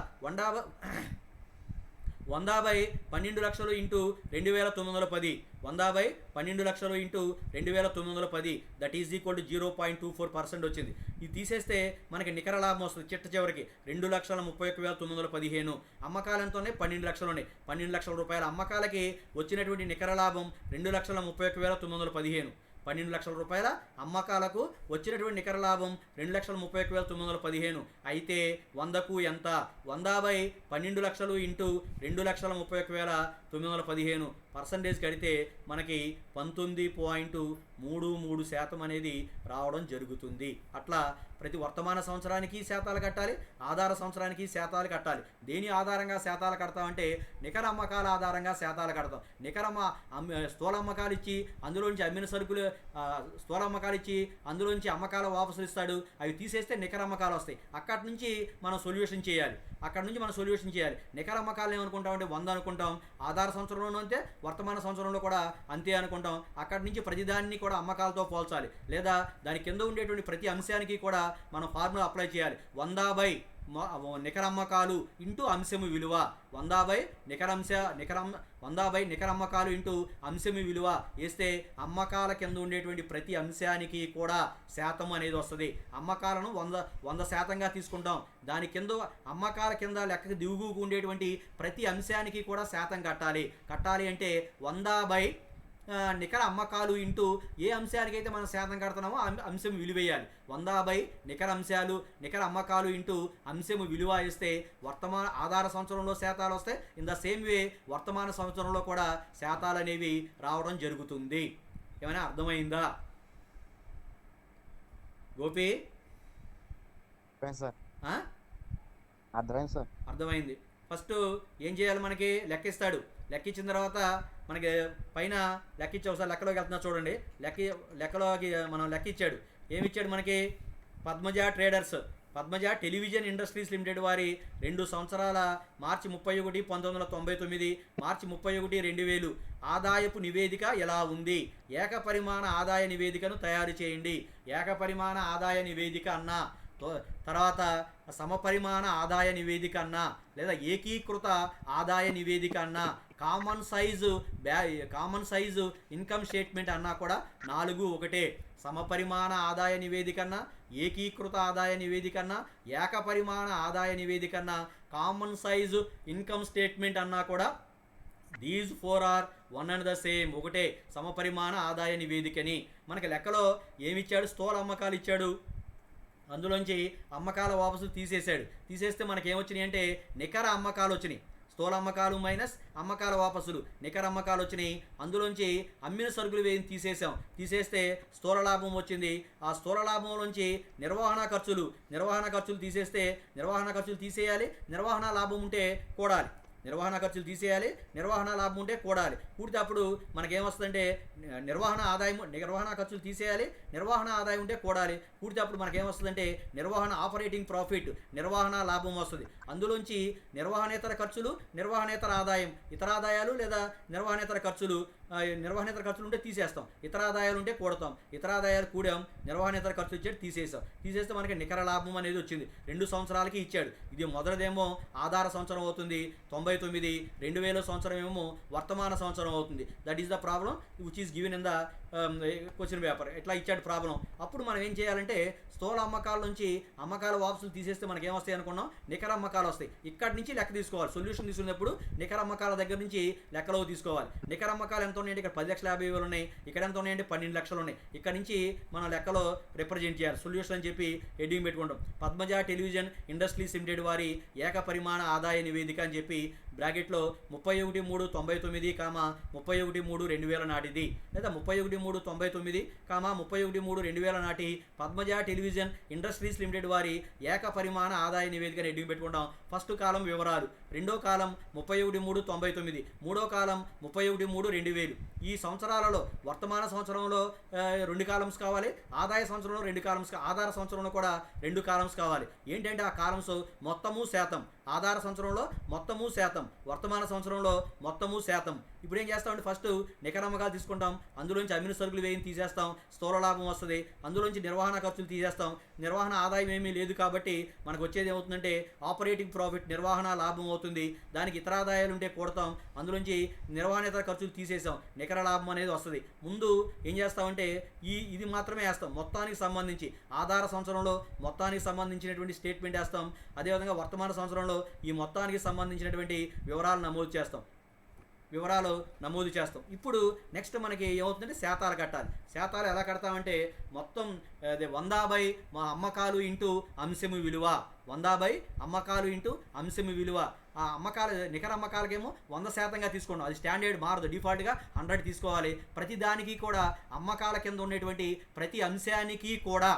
100/12 లక్షలు ఇంటూ 2,910. 100/12 లక్షలు into 2,910 that is equal to 0.24% వచ్చింది. ఇది తీసేస్తే మనకి నికర లాభం వస్తుంది చివరికి 2,31,915. అమ్మకాలు ఎంత ఉన్నాయి? 12 లక్షలు ఉన్నాయి. 12 లక్షల రూపాయల అమ్మకాలకి వచ్చినటువంటి నికర లాభం 2,31,915. 12 లక్షల రూపాయల అమ్మకాలకు వచ్చినటువంటి నికర లాభం 2,31,915 అయితే 100కు ఎంత? 100/12 లక్షలు ఇంటూ 2,31,915 పర్సంటేజ్ కడితే మనకి 19.33% అనేది రావడం జరుగుతుంది. అట్లా ప్రతి వర్తమాన సంవత్సరానికి శాతాలు కట్టాలి, ఆధార సంవత్సరానికి శాతాలు కట్టాలి. దేని ఆధారంగా శాతాలు కడతామంటే నికర అమ్మకాల ఆధారంగా శాతాలు కడతాం. స్థూల అమ్మకాలు ఇచ్చి అందులోంచి అమ్మిన సరుకులు స్థూల అమ్మకాలు ఇచ్చి అందులోంచి అమ్మకాల వాపసులు ఇస్తాడు. అవి తీసేస్తే నికర అమ్మకాలు వస్తాయి. అక్కడి నుంచి మనం సొల్యూషన్ చేయాలి. నికర అమ్మకాలు ఏమనుకుంటామంటే 100 అనుకుంటాం. ఆధార సంవత్సరంలోనూ అంతే, వర్తమాన సంవత్సరంలో కూడా అంతే అనుకుంటాం. అక్కడి నుంచి ప్రతిదాన్ని కూడా అమ్మకాలతో పోల్చాలి. లేదా దాని కింద ఉండేటువంటి ప్రతి అంశానికి కూడా మనం ఫార్ములా అప్లై చేయాలి. 100/, నికర అమ్మకాలు ఇంటూ అంశము విలువ. 100/, నికర అమ్మకాలు ఇంటూ అంశము విలువ వేస్తే అమ్మకాల కింద ఉండేటువంటి ప్రతి అంశానికి కూడా శాతం అనేది వస్తుంది. అమ్మకాలను 100% తీసుకుంటాం. దాని కింద అమ్మకాల కింద లెక్కకి దిగువకు ఉండేటువంటి ప్రతి అంశానికి కూడా శాతం కట్టాలి అంటే 100/, నికర అమ్మకాలు ఇంటూ ఏ అంశానికైతే మనం శాతం కడుతున్నామో అంశం విలువేయాలి. 100/, నికర అమ్మకాలు ఇంటూ అంశము విలువ ఇస్తే వర్తమాన ఆధార సంవత్సరంలో శాతాలు వస్తాయి. ఇన్ ద సేమ్ వే వర్తమాన సంవత్సరంలో కూడా శాతాలు అనేవి రావడం జరుగుతుంది. ఏమైనా అర్థమైందా గోపి? అర్థమైంది. ఫస్ట్ ఏం చేయాలి? మనకి లెక్కిస్తాడు. లెక్కించిన తర్వాత మనకి పైన లెక్కించి ఒకసారి లెక్కలోకి వెళ్తున్నా చూడండి. లెక్కలోకి మనం లెక్కించాడు. ఏమిచ్చాడు మనకి? పద్మజ టెలివిజన్ ఇండస్ట్రీస్ లిమిటెడ్ వారి 2 సంవత్సరాల మార్చి 31, 1999, మార్చి 31, 2000 ఆదాయపు నివేదిక ఎలా ఉంది? ఏకపరిమాణ ఆదాయ నివేదికను తయారు చేయండి. ఏకపరిమాణ ఆదాయ నివేదిక అన్నా, తర్వాత సమపరిమాణ ఆదాయ నివేదిక అన్నా, లేదా ఏకీకృత ఆదాయ నివేదిక అన్నా, కామన్ సైజు ఇన్కమ్ స్టేట్మెంట్ అన్నా కూడా 4 ఒకటే. సమపరిమాణ ఆదాయ నివేదికన్నా, ఏకీకృత ఆదాయ నివేదికన్నా, ఏకపరిమాణ ఆదాయ నివేదికన్నా, కామన్ సైజు ఇన్కమ్ స్టేట్మెంట్ అన్నా కూడా these 4 are one and the same, ఒకటే సమపరిమాణ ఆదాయ నివేదికని. మనకి లెక్కలో ఏమిచ్చాడు? స్థూల అమ్మకాలు ఇచ్చాడు, అందులోంచి అమ్మకాల వాపసులు తీసేస్తే మనకి ఏమొచ్చినాయి అంటే నికర అమ్మకాలు వచ్చినాయి. స్థూల అమ్మకాలు మైనస్ అమ్మకాల వాపసులు, నికర అమ్మకాలు వచ్చినాయి. అందులోంచి అమ్మిన సరుకులు తీసేస్తే స్థూల లాభం వచ్చింది. ఆ స్థూల లాభంలోంచి నిర్వహణ ఖర్చులు తీసేస్తే, నిర్వహణ ఖర్చులు తీసేయాలి, నిర్వహణ లాభం ఉంటే కూడాలి. నిర్వహణ ఖర్చులు తీసేయాలి, నిర్వహణ లాభం ఉంటే కూడాలి. కూడితే అప్పుడు మనకేమొస్తుందంటే నిర్వహణ ఖర్చులు తీసేయాలి, నిర్వహణ ఆదాయం ఉంటే కూడాలి. కూడితే అప్పుడు మనకేమొస్తుందంటే నిర్వహణ ఆపరేటింగ్ ప్రాఫిట్, నిర్వహణ లాభం వస్తుంది. అందులోంచి నిర్వహణేతర ఖర్చులు, నిర్వహణేతర ఆదాయం, ఇతర ఆదాయాలు లేదా నిర్వహణేతర ఖర్చులు ఉంటే తీసేస్తాం, ఇతర ఆదాయాలు ఉంటే కూడతాం. ఇతర ఆదాయాలు కూడాం, నిర్వహణేతర ఖర్చులు ఇచ్చాడు, తీసేస్తే మనకి నికర లాభం అనేది వచ్చింది. 2 సంవత్సరాలకి ఇచ్చాడు. ఇది మొదటిదేమో ఆధార సంవత్సరం అవుతుంది 99, 2000 సంవత్సరం ఏమో వర్తమాన సంవత్సరం అవుతుంది. That is the problem which is given in the question paper. ఎట్లా ఇచ్చాడు ప్రాబ్లం. అప్పుడు మనం ఏం చేయాలంటే స్థూల అమ్మకాల నుంచి అమ్మకాల వాపసులు తీసేస్తే మనకి ఏమొస్తాయి అనుకున్నాం? నికర అమ్మకాలు వస్తాయి. ఇక్కడి నుంచి లెక్క తీసుకోవాలి. సొల్యూషన్ తీసుకున్నప్పుడు నికర అమ్మకాల దగ్గర నుంచి లెక్కలో తీసుకోవాలి. నికర అమ్మకాలు ఎంత ఉన్నాయంటే ఇక్కడ 10,50,000 ఉన్నాయి, ఇక్కడ ఎంత ఉన్నాయంటే 12 లక్షలు ఉన్నాయి. ఇక్కడ నుంచి మనం లెక్కలో రిప్రజెంట్ చేయాలి. సొల్యూషన్ అని చెప్పి హెడ్డింగ్ పెట్టుకుంటాం. పద్మజ టెలివిజన్ ఇండస్ట్రీస్ లిమిటెడ్ వారి ఏకపరిమాణ ఆదాయ నివేదిక అని చెప్పి బ్రాకెట్లో 31/3/99, 31/3/2000 నాటిది, లేదా 31/3/99, 31/3/2000 నాటి పద్మజ టెలివిజన్ ఇండస్ట్రీస్ లిమిటెడ్ వారి ఏకపరిమాణ ఆదాయ నివేదిక హెడ్డింగ్ పెట్టుకుంటాం. ఫస్ట్ కాలం వివరాలు, రెండో కాలం 31/3/99, మూడో కాలం 31/3/2000. ఈ సంవత్సరాలలో వర్తమాన సంవత్సరంలో 2 కాలమ్స్ కావాలి, ఆదాయ సంవత్సరంలో 2 కాలమ్స్, ఆధార సంవత్సరంలో కూడా 2 కాలమ్స్ కావాలి. ఏంటంటే ఆ కాలమ్స్ మొత్తము శాతం, ఆధార సంవత్సరంలో మొత్తము శాతం, వర్తమాన సంవత్సరంలో మొత్తము శాతం. ఇప్పుడు ఏం చేస్తామంటే ఫస్ట్ నికర అమ్మకాలు తీసుకుంటాం, అందులోంచి అమ్మిన సరుకులు తీసేస్తాం, స్థూల లాభం వస్తుంది. అందులోంచి నిర్వహణ ఖర్చులు తీసేస్తాం, నిర్వహణ ఆదాయం ఏమీ లేదు కాబట్టి మనకు వచ్చేది ఏమవుతుందంటే ఆపరేటింగ్ ప్రాఫిట్, నిర్వహణ లాభం అవుతుంది. దానికి ఇతర ఆదాయాలు ఉంటే కూడతాం, అందులోంచి నిర్వహణేతర ఖర్చులు తీసేసాం, నికర లాభం అనేది వస్తుంది. ముందు ఏం చేస్తామంటే ఇది మాత్రమే వేస్తాం, మొత్తానికి సంబంధించి ఆధార సంవత్సరంలో మొత్తానికి సంబంధించినటువంటి స్టేట్మెంట్ వేస్తాం. అదేవిధంగా వర్తమాన సంవత్సరంలో ఈ మొత్తానికి సంబంధించినటువంటి వివరాలు నమోదు చేస్తాం. ఇప్పుడు నెక్స్ట్ మనకి ఏమవుతుందంటే శాతాలు కట్టాలి. శాతాలు ఎలా కడతామంటే మొత్తం 100/, మా అమ్మకాలు ఇంటూ అంశము విలువ, 100/, అమ్మకాలు ఇంటూ అంశము విలువ. ఆ నికర అమ్మకాలకేమో 100% తీసుకున్నాం, అది స్టాండర్డ్ మారదు, డిఫాల్ట్గా 100 తీసుకోవాలి. ప్రతి దానికి కూడా అమ్మకాల కింద ఉండేటువంటి ప్రతి అంశానికి కూడా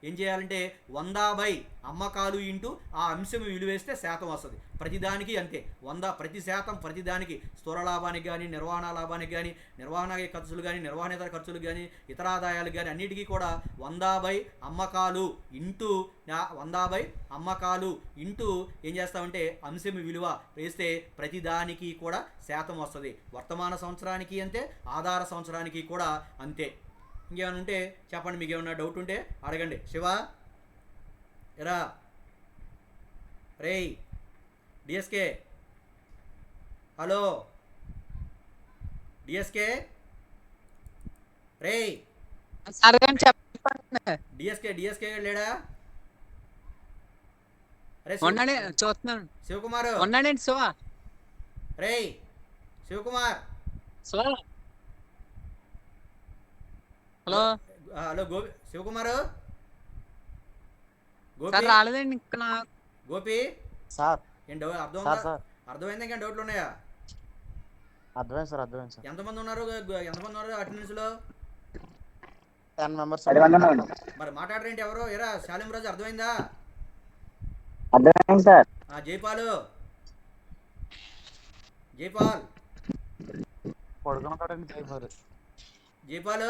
ఏం చేయాలంటే 100/, అమ్మకాలు ఇంటూ ఆ అంశం విలువేస్తే శాతం వస్తుంది. ప్రతిదానికి అంతే, 100 ప్రతి శాతం, ప్రతిదానికి స్థూల లాభానికి కానీ, నిర్వహణ లాభానికి కానీ, నిర్వహణ ఖర్చులు కానీ, నిర్వహణేతర ఖర్చులు కానీ, ఇతర ఆదాయాలు కానీ అన్నిటికీ కూడా 100/, అమ్మకాలు ఇంటూ 100/, అమ్మకాలు ఇంటూ ఏం చేస్తామంటే అంశం విలువ వేస్తే ప్రతిదానికి కూడా శాతం వస్తుంది. వర్తమాన సంవత్సరానికి అంతే, ఆధార సంవత్సరానికి కూడా అంతే. ఇంకేమైనా ఉంటే చెప్పండి, మీకు ఏమన్నా డౌట్ ఉంటే అడగండి. శివ ఎరా, రేయ్ డిఎస్కే, హలో డిఎస్కే, రేయ్ డిఎస్కే లేడా? అరే చూస్తున్నాను. శివకుమార్, ఉన్నాడండి శివ. రేయ్ Shivakumar, hello hello Shivakumar, sir రాలేదండి ఇంకా. గోపి సార్ ఏంటి అర్థం అర్థమైంది? ఇంకా డౌట్లు ఉన్నాయా? అర్థమైంది సార్. ఎంతమంది ఉన్నారు అటెండెన్స్ లో? 10 మెంబర్స్. మరి మాట్లాడరేంటి ఎవరు? ఎరా శాలిం రాజు, అర్థమైందా? అర్థమైంది సార్. జైపాల్ పడుకున్నాడండి జైపాల్,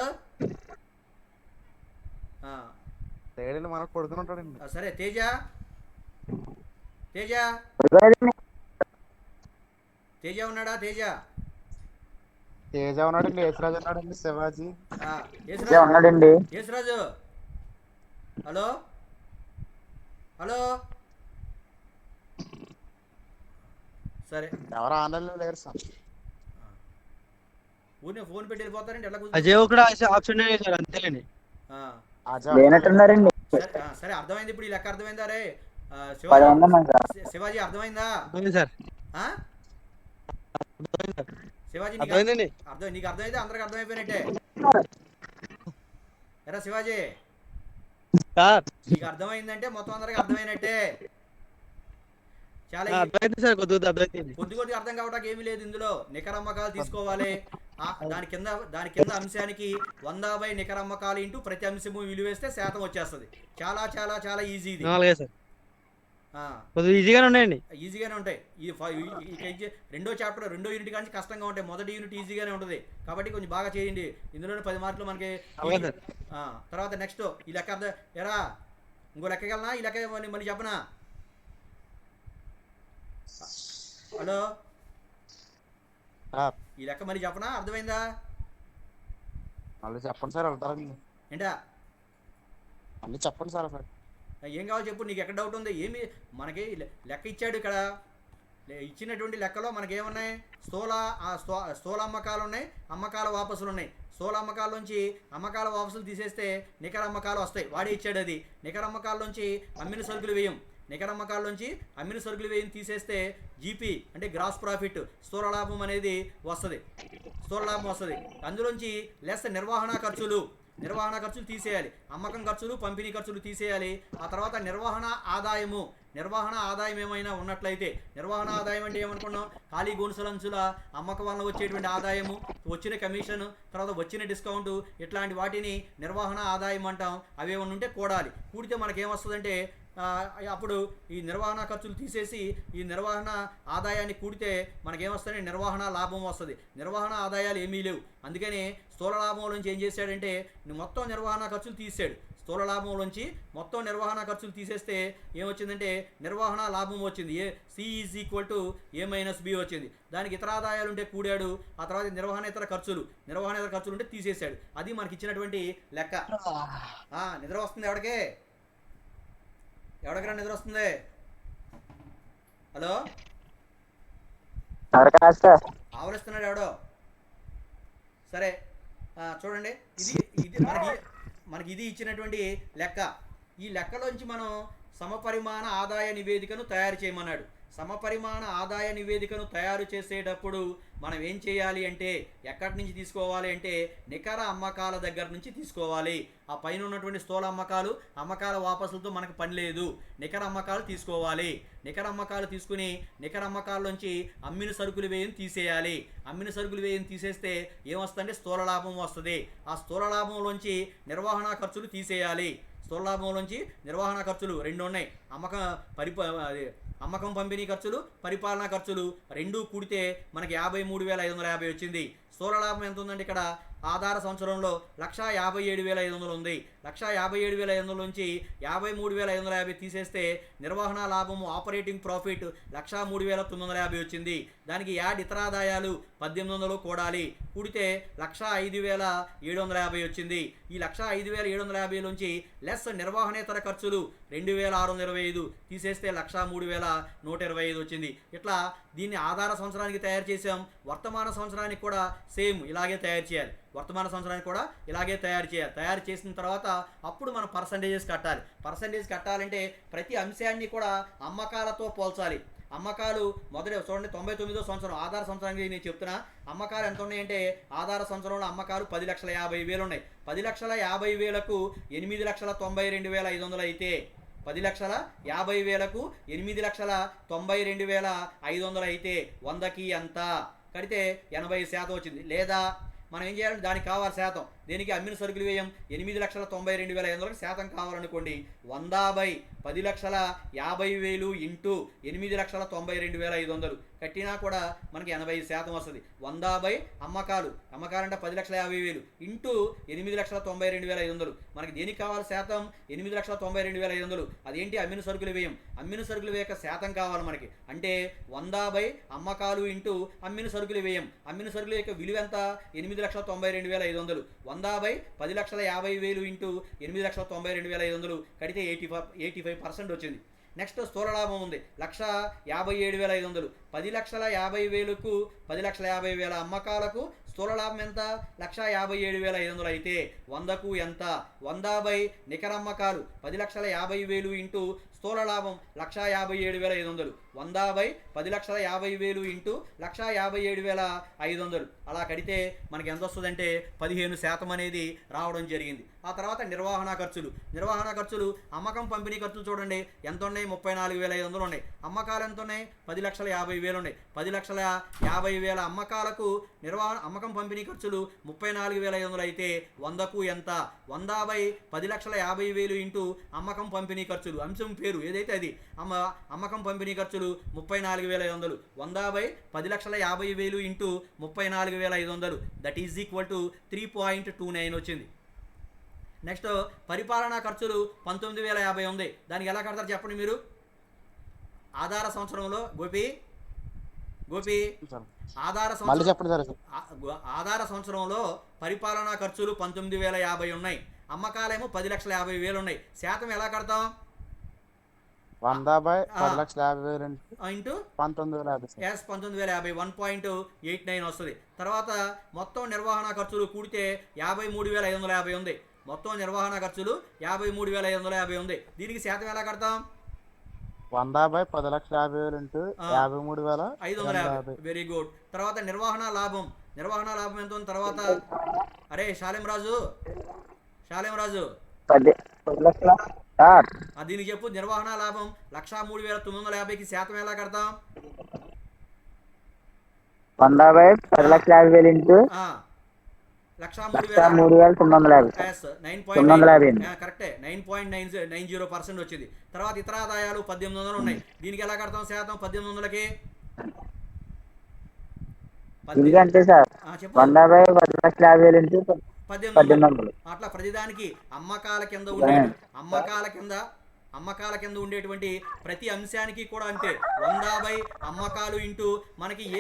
లేడండి, మనకు పడుకున్నాడండి. సరే తేజ ఉన్నాడా? తేజ ఉన్నాడండి, యేసరాజు ఉన్నాడండి, శివాజీ ఉన్నాడండి. యేసరాజు, హలో సరే, ఎవరు ఆన్లైన్లో లేరు సార్. ఊరినే ఫోన్ పెట్టి వెళ్ళిపోతారంటే ఎట్లా అజయ్ కుదురుతుంది? ఒకటి ఆప్షన్ సార్ అంతేలేండి. ఆ, అజయ్ లేనట్టున్నారండి. సరే అర్థమైంది. ఇప్పుడు ఈ లెక్క అర్థమైందా రే? 10 శివాజీ, ఉందన్నాం సార్. శివాజీ అర్థమైందా? అర్థమైంది సార్. ఆ? అర్థమైంది సార్. శివాజీ నీకు అర్థమైందండి. నీకు అర్థమైతే అందరికి అర్థమైపోయినట్టే. ఎరా శివాజీ, సార్ నీకు అర్థమైందంటే మొత్తం అందరికి అర్థమైనట్టే. చాలా అర్థమైంది సార్, కొద్దిగా అర్థమైంది. కొద్దిగా అర్థం కావడానికి ఏమీ లేదు ఇందులో. నికర అమ్మకాలు తీసుకోవాలి. దాని కింద అంశానికి 100/100 నికర అమ్మకాలు ఇంటూ ప్రతి అంశము విలువేస్తే శాతం వచ్చేస్తుంది. చాలా చాలా చాలా ఈజీ ఇది. అలాగే సార్, ఆ, కొద్దిగా ఈజీగానే ఉన్నాయండి. ఈజీగానే ఉంటాయి. రెండో చాప్టర్ రెండో యూనిట్ కానీ కష్టంగా ఉంటాయి. మొదటి యూనిట్ ఈజీగానే ఉంటుంది. కాబట్టి కొంచెం బాగా చేయండి. ఇందులోనే 10 మార్కులు మనకి. అలాగే సార్. తర్వాత నెక్స్ట్ ఈ లెక్క అర్థం ఎరా, ఇంకో లెక్కగలనా? ఈ లెక్క మళ్ళీ చెప్పనా? హలో, సార్ ఈ లెక్క మళ్ళీ చెప్పనా? అర్థమైందా మళ్ళీ చెప్పండి సార్, వెళ్తారండి. ఏంటా? మళ్ళీ చెప్పండి సార్. సార్ ఏం కావాలో చెప్పు. నీకు ఎక్కడ డౌట్ ఉంది? ఏమి మనకి లెక్క ఇచ్చాడు ఇక్కడ. ఇచ్చినటువంటి లెక్కలో మనకేమున్నాయి? స్థూల అమ్మకాలు ఉన్నాయి, అమ్మకాల వాపసులు ఉన్నాయి. స్థూల అమ్మకాల నుంచి అమ్మకాల వాపసులు తీసేస్తే నికర అమ్మకాలు వస్తాయి. వాడే ఇచ్చాడు అది. నికర అమ్మకాల నుంచి అమ్మిన సరుకులు వ్యయం, నికర అమ్మకాల నుంచి అమ్మిన సరుకులు వ్యయం తీసేస్తే జీపీ అంటే గ్రాస్ ప్రాఫిట్, స్థూల లాభం అనేది వస్తుంది. స్థూల లాభం వస్తుంది. అందులోంచి లెస్ నిర్వహణ ఖర్చులు తీసేయాలి. అమ్మకం ఖర్చులు, పంపిణీ ఖర్చులు తీసేయాలి. ఆ తర్వాత నిర్వహణ ఆదాయం ఏమైనా ఉన్నట్లయితే, నిర్వహణ ఆదాయం అంటే ఏమనుకున్నాం? ఖాళీ గోనుసలంచుల అమ్మకం వలన వచ్చేటువంటి ఆదాయము, వచ్చిన కమిషన్, తర్వాత వచ్చిన డిస్కౌంట్, ఇట్లాంటి వాటిని నిర్వహణ ఆదాయం అంటాం. అవి ఏమన్నా ఉంటే కూడాలి. కూడితే మనకేమొస్తుందంటే అప్పుడు ఈ నిర్వహణ ఖర్చులు తీసేసి ఈ నిర్వహణ ఆదాయాన్ని కూడితే మనకేమొస్తుందంటే నిర్వహణ లాభం వస్తుంది. నిర్వహణ ఆదాయాలు ఏమీ లేవు. అందుకని స్థూల లాభంలోంచి ఏం చేశాడంటే మొత్తం నిర్వహణ ఖర్చులు తీసాడు. స్థూల లాభంలోంచి మొత్తం నిర్వహణ ఖర్చులు తీసేస్తే ఏమొచ్చిందంటే నిర్వహణ లాభం వచ్చింది. A=A-B వచ్చింది. దానికి ఇతర ఆదాయాలు ఉంటే కూడాడు. ఆ తర్వాత నిర్వహణేతర ఖర్చులు ఉంటే తీసేశాడు. అది మనకి ఇచ్చినటువంటి లెక్క. నిద్ర వస్తుంది ఎవడికైనా నిద్ర వస్తుంది? హలో, ఆవలిస్తున్నాడు ఎవడో? సరే చూడండి, ఇది మనకి ఇది ఇచ్చినటువంటి లెక్క. ఈ లెక్కలోంచి మనం సమపరిమాణ ఆదాయ నివేదికను తయారు చేయమన్నాడు. సమపరిమాణ ఆదాయ నివేదికను తయారు చేసేటప్పుడు మనం ఏం చేయాలి అంటే, ఎక్కడి నుంచి తీసుకోవాలి అంటే నికర అమ్మకాల దగ్గర నుంచి తీసుకోవాలి. ఆ పైన ఉన్నటువంటి స్థూల అమ్మకాల వాపసులతో మనకు పని లేదు. నికర అమ్మకాలు తీసుకోవాలి. నికర అమ్మకాలు తీసుకుని నికర అమ్మకాల్లోంచి అమ్మిన సరుకులు వ్యయం తీసేయాలి. అమ్మిన సరుకులు వ్యయం తీసేస్తే ఏమొస్తుందంటే స్థూల లాభం వస్తుంది. ఆ స్థూల లాభంలోంచి నిర్వహణ ఖర్చులు తీసేయాలి. స్థూల లాభంలోంచి నిర్వహణ ఖర్చులు 2 ఉన్నాయి. అమ్మకం పంపిణీ ఖర్చులు, పరిపాలనా ఖర్చులు రెండూ కూడితే మనకి 53,550 వచ్చింది. స్థూల లాభం ఎంత ఉందంటే ఇక్కడ ఆధార సంవత్సరంలో 1,57,500 ఉంది. 1,57,500 నుంచి 53,550 తీసేస్తే నిర్వహణ లాభము ఆపరేటింగ్ ప్రాఫిట్ 1,03,950 వచ్చింది. దానికి యాడ్ ఇతర ఆదాయాలు 1,800 కూడాలి. కూడితే 1,05,750 వచ్చింది. ఈ 1,05,750 నుంచి లెస్ నిర్వహణేతర ఖర్చులు 2,625 తీసేస్తే 1,03,125 వచ్చింది. ఇట్లా దీన్ని ఆధార సంవత్సరానికి తయారు చేసాం. వర్తమాన సంవత్సరానికి కూడా సేమ్ ఇలాగే తయారు చేయాలి. తయారు చేసిన తర్వాత అప్పుడు మనం పర్సంటేజెస్ కట్టాలంటే ప్రతి అంశాన్ని కూడా అమ్మకాలతో పోల్చాలి. అమ్మకాలు మొదటి చూడండి, 99వ సంవత్సరం ఆధార సంవత్సరానికి నేను చెప్తున్నా. అమ్మకాలు ఎంత ఉన్నాయంటే ఆధార సంవత్సరంలో అమ్మకాలు 10,50,000 ఉన్నాయి. 10,50,000కు 8,92,500 అయితే 10,50,000కు 8,92,500 అయితే 100కి ఎంత కడితే 80% వచ్చింది. లేదా మనం ఏం చేయాలంటే దానికి కావాలి శాతం. దేనికి? అమ్మిన సరుకులు వ్యయం 8,92,500 శాతం కావాలనుకోండి. 100/10,50,000 ఇంటూ 8,92,500 కట్టినా కూడా మనకి 80% వస్తుంది. 100 అమ్మకాలంటే 10,50,000 ఇంటూ 8,92,500 మనకి దేనికి కావాలి శాతం? 8,92,500. అదేంటి? అమ్మిన సరుకులు వ్యయం. అమ్మిన సరుకుల వ్యయ శాతం కావాలి మనకి. అంటే 100 అమ్మకాలు ఇంటూ అమ్మిన సరుకుల వ్యయం. అమ్మిన సరుకుల యొక్క విలువ ఎంత? 8,92,500. 100/10,50,000 ఇంటూ 8,92,500 కడితే 85% వచ్చింది. నెక్స్ట్ స్థూల లాభం ఉంది 1,57,500. 10,50,000కు 10,50,000 అమ్మకాలకు స్థూల లాభం ఎంత 1,57,500 అయితే 100కు ఎంత 100 నికర అమ్మకాలు 10,50,000 ఇంటూ స్థూల లాభం 1,57,500 100 10,50,000 ఇంటూ 1,57,500 అలా కడితే మనకి ఎంత వస్తుందంటే 15% అనేది రావడం జరిగింది. ఆ తర్వాత నిర్వహణ ఖర్చులు అమ్మకం పంపిణీ ఖర్చులు చూడండి ఎంత ఉన్నాయి 34,500 ఉన్నాయి. అమ్మకాలు ఎంత ఉన్నాయి 10,50,000 ఉన్నాయి. 10,50,000 అమ్మకాలకు అమ్మకం పంపిణీ ఖర్చులు 34,500 అయితే 100కు ఎంత 100 10,50,000 ఇంటూ అమ్మకం పంపిణీ ఖర్చులు అంశం పేరు ఏదైతే అది అమ్మకం పంపిణీ ఖర్చులు 34,500 100 10,50,000 into 34,500 that is equal to 3.29 వచ్చింది. నెక్స్ట్ పరిపాలనా ఖర్చులు 19,050 ఉంది. దానికి ఎలా కడతారు చెప్పండి మీరు. ఆధార సంవత్సరంలో గోపి ఆధార సంవత్సరంలో పరిపాలనా ఖర్చులు 19,050 ఉన్నాయి. అమ్మకాలేమో 10,50,000 ఉన్నాయి. శాతం ఎలా కడతాం 100/10,50,000 ఇంటూ 19,050 19,050 1.89 వస్తుంది. తర్వాత మొత్తం నిర్వహణ ఖర్చులు కూడితే 53,550 ఉంది. మొత్తం నిర్వహణ ఖర్చులు 53,550 ఉంది. దీనికి శాతం ఎలా కడతాం 100/10,50,000 ఇంటూ 53,550. Very good. తర్వాత నిర్వహణ లాభం ఎంత ఉంది తర్వాత అరే శాలేం రాజు 10 లక్షల సార్ దీనికి చెప్పు. నిర్వహణ లాభం 1,03,950కి శాతం ఎలా కడతాం 100/10,50,000 ఇంటూ 1,03,950 కరెక్టే 9.90% వచ్చింది. తర్వాత ఇతర ఆదాయాలు 1,800 ఉన్నాయి. దీనికి ఎలా కడతాం శాతం 1,800కి అంతే సార్ చెప్పు 100/10,50,000 ఇంటూ 1,800 అట్లా ప్రతిదానికి అమ్మకాల కింద ఉండేటువంటి ప్రతి అంశానికి కూడా అంతే 100 అమ్మకాలు ఇంటూ మనకి ఏ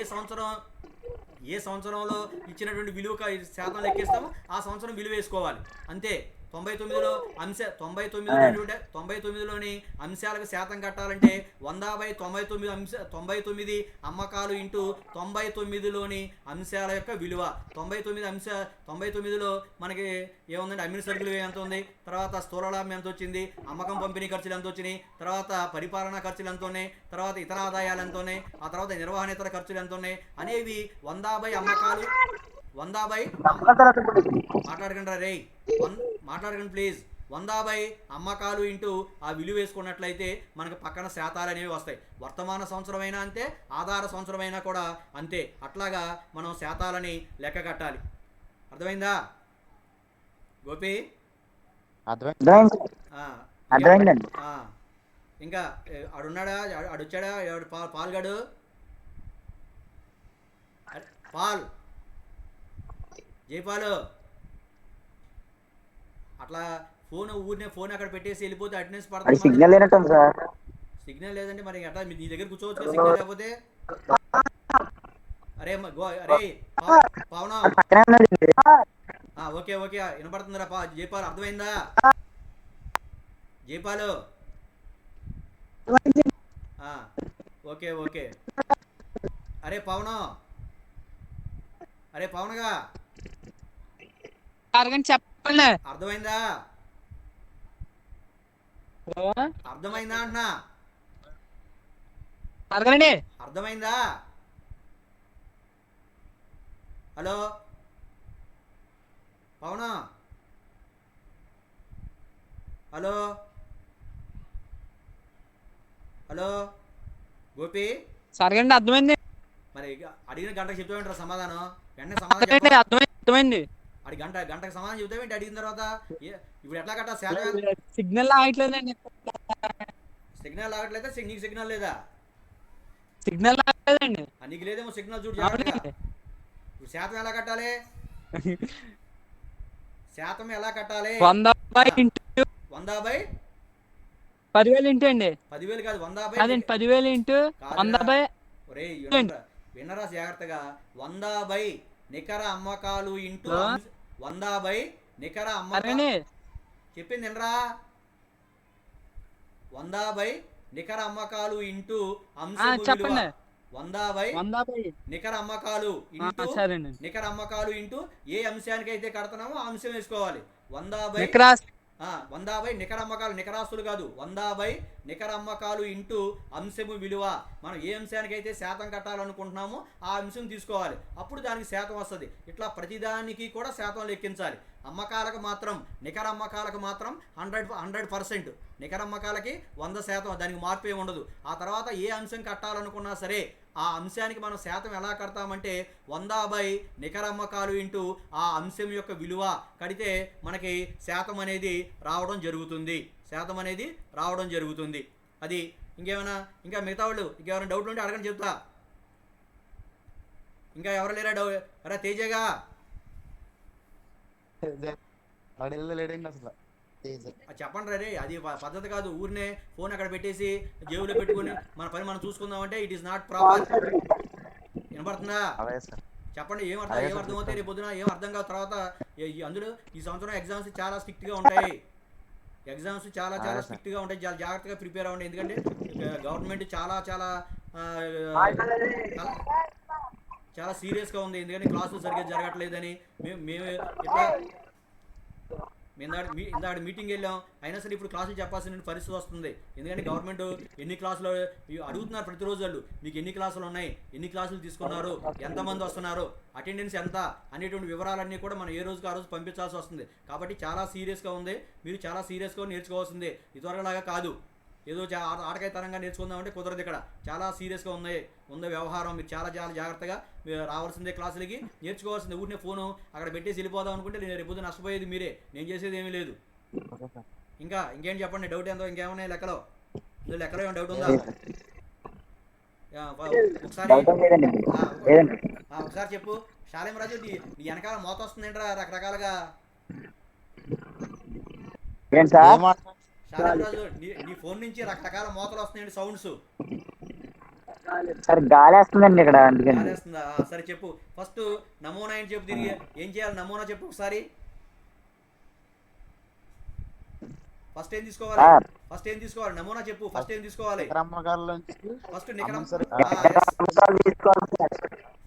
సంవత్సరంలో ఇచ్చినటువంటి విలువ శాతం లెక్కిస్తామో ఆ సంవత్సరం విలువ వేసుకోవాలి అంతే. 99లోని అంశాలకు శాతం కట్టాలంటే 100/99 అమ్మకాలు ఇంటూ 99లోని అంశాల యొక్క విలువ. 99లో మనకి ఏముందంటే అమ్మిన సరుకులు ఎంత ఉంది, తర్వాత స్థూల లాభం ఎంత వచ్చింది, అమ్మకం పంపిణీ ఖర్చులు ఎంత వచ్చినాయి, తర్వాత పరిపాలనా ఖర్చులు ఎంత ఉన్నాయి, తర్వాత ఇతర ఆదాయాలు ఎంత ఉన్నాయి, ఆ తర్వాత నిర్వహణేతర ఖర్చులు ఎంత ఉన్నాయి అనేవి 100 అమ్మకాలు 100 మాట్లాడకండి రే మాట్లాడకండి ప్లీజ్. 100 అమ్మకాలు ఇంటూ ఆ విలువ వేసుకున్నట్లయితే మనకు పక్కన శాతాలు అనేవి వస్తాయి. వర్తమాన సంవత్సరమైనా అంతే, ఆధార సంవత్సరమైనా కూడా అంతే. అట్లాగా మనం శాతాలని లెక్క కట్టాలి. అర్థమైందా గోపి? అర్థమైందండి. ఇంకా అడున్నాడా అడొచ్చాడా పాల్గాడు పాల్ జైపాలు అట్లా ఫోన్ అక్కడ పెట్టేసి వెళ్ళిపోతే అటెండెన్స్ పడుతుంది. సిగ్నల్ లేనట్టుంది సార్. సిగ్నల్ లేదంటే మరి ఎట్లా నీ దగ్గర కూర్చోవచ్చు కదా సిగ్నల్ లేకపోతే. అరే పవన ఓకే వినపడుతుందిరా జైపాల్ అర్థమైందా జైపాలు? ఓకే అరే పవనగా చెప్పండి. అర్థమైందా అంటున్నా అర్థమైందా? హలో పవన హలో గోపి సరగండి అర్థమైంది. మరి అడిగిన గంటకు చెప్తావేంటారా సమాధానం? వెంటనే సమాధానం అర్థమైంది. గంటకు సమాధానం చెప్తావేంటి అడిగిన తర్వాత? ఇప్పుడు ఎట్లా కట్టాలి శాతం? సిగ్నల్ ఆగట్లేదండి. సిగ్నల్ ఆగట్లేదా? నీకు సిగ్నల్ లేదా? సిగ్నల్ ఆగలేదండి. నీకు లేదేమో సిగ్నల్ చూడు జాగ్రత్తగా. ఇప్పుడు శాతం ఎలా కట్టాలి? శాతం ఎలా కట్టాలి? 100/10,000 ఇంటూ అండి 10,000 కాదు 100 అదండి 10,000 ఇంటూ 100 విన్నరా జాగ్రత్తగా 100 నికర అమ్మకాలు ఇంటూ 100 నికర అమ్మకాలు చెప్పింది వినరా? 100 నికర అమ్మకాలు ఇంటూ అంశపు విలువ 100/, 100/, నికర అమ్మకాలు ఇంటూ సరేనండి. నికర అమ్మకాలు ఇంటూ ఏ అంశానికి అయితే కడతామో ఆ అంశం వేసుకోవాలి. 100/, నికరాస్ 100/, నికర అమ్మకాలు, నికరాస్తులు కాదు, 100/, నికర అమ్మకాలు ఇంటూ అంశము విలువ. మనం ఏ అంశానికి అయితే శాతం కట్టాలనుకుంటున్నామో ఆ అంశం తీసుకోవాలి, అప్పుడు దానికి శాతం వస్తుంది. ఇట్లా ప్రతిదానికి కూడా శాతం లెక్కించాలి. అమ్మకాలకు మాత్రం, నికర అమ్మకాలకు మాత్రం 100%, నికర అమ్మకాలకి 100%, దానికి మార్పే ఉండదు. ఆ తర్వాత ఏ అంశం కట్టాలనుకున్నా సరే ఆ అంశానికి మనం శాతం ఎలా కడతామంటే 100/, నికర అమ్మకాలు ఇంటూ ఆ అంశం యొక్క విలువ కడితే మనకి శాతం అనేది రావడం జరుగుతుంది. శాతం అనేది రావడం జరుగుతుంది. అది ఇంకేమైనా, ఇంకా మిగతా వాళ్ళు ఇంకెవరైనా డౌట్లు ఉంటే అడగని చెప్తా. ఇంకా ఎవరు లేరా అరే తేజగా లేడండి అసలు. చెప్పండి రే, అది పద్ధతి కాదు. ఊరినే ఫోన్ అక్కడ పెట్టేసి జేబులో పెట్టుకుని మన పని మనం చూసుకుందామంటే ఇట్ ఈస్ నాట్ ప్రాపర్. వినపడుతుందా? చెప్పండి, ఏం అర్థం అవుతాయి రేపు పొద్దున, ఏం అర్థం కాదు. తర్వాత అందులో ఈ సంవత్సరం ఎగ్జామ్స్ చాలా స్ట్రిక్ట్గా ఉంటాయి. ఎగ్జామ్స్ చాలా స్ట్రిక్ట్గా ఉంటాయి. చాలా జాగ్రత్తగా ప్రిపేర్ అవ్వండి. ఎందుకంటే గవర్నమెంట్ చాలా సీరియస్గా ఉంది. ఎందుకంటే క్లాసులు సరిగ్గా జరగట్లేదని మేము ఇట్లా ఇందాక మీటింగ్ వెళ్ళాం. అయినా సరే ఇప్పుడు క్లాసులు చెప్పాల్సిన పరిస్థితి వస్తుంది. ఎందుకంటే గవర్నమెంట్ ఎన్ని క్లాసులు అడుగుతున్నారు ప్రతిరోజు. వాళ్ళు మీకు ఎన్ని క్లాసులు ఉన్నాయి, ఎన్ని క్లాసులు తీసుకున్నారు, ఎంతమంది వస్తున్నారు, అటెండెన్స్ ఎంత అనేటువంటి వివరాలన్నీ కూడా మనం ఏ రోజుకి ఆ రోజు పంపించాల్సి వస్తుంది. కాబట్టి చాలా సీరియస్గా ఉంది. మీరు చాలా సీరియస్గా నేర్చుకోవాల్సిందే. ఇదివరలాగా కాదు ఏదో ఆటకాయతనంగా నేర్చుకుందామంటే కుదరదు. ఇక్కడ చాలా సీరియస్గా ఉంది వ్యవహారం. మీరు చాలా జాగ్రత్తగా రావాల్సిందే, క్లాసులకి నేర్చుకోవాల్సిందే. ఊరినే ఫోను అక్కడ పెట్టేసి వెళ్ళిపోదాం అనుకుంటే నేను రేపు నష్టపోయేది మీరే, నేను చేసేది ఏమీ లేదు. ఇంకేం చెప్పండి, డౌట్ ఏందో, ఇంకేమన్నా లెక్కలో ఏమైనా డౌట్ ఉందా? ఒకసారి చెప్పు శాలేం రాజు, నీ వెనకాల మోత వస్తుంది ఏంట్రా రకరకాలుగా. శాలేం రాజు, నీ ఫోన్ నుంచి రకరకాల మోతలు వస్తున్నాయండి, సౌండ్స్. సార్ గాలి వేస్తుందండి ఇక్కడ. గాలి వేస్తుందా? సరే చెప్పు. ఫస్ట్ నమూనా ఏంటి చెప్పు, తిరిగి ఏం చేయాలి నమూనా చెప్పు ఒకసారి. ఫస్ట్ ఏం తీసుకోవాలి నమూనా చెప్పు. ఫస్ట్ ఏం తీసుకోవాలి? ఫస్ట్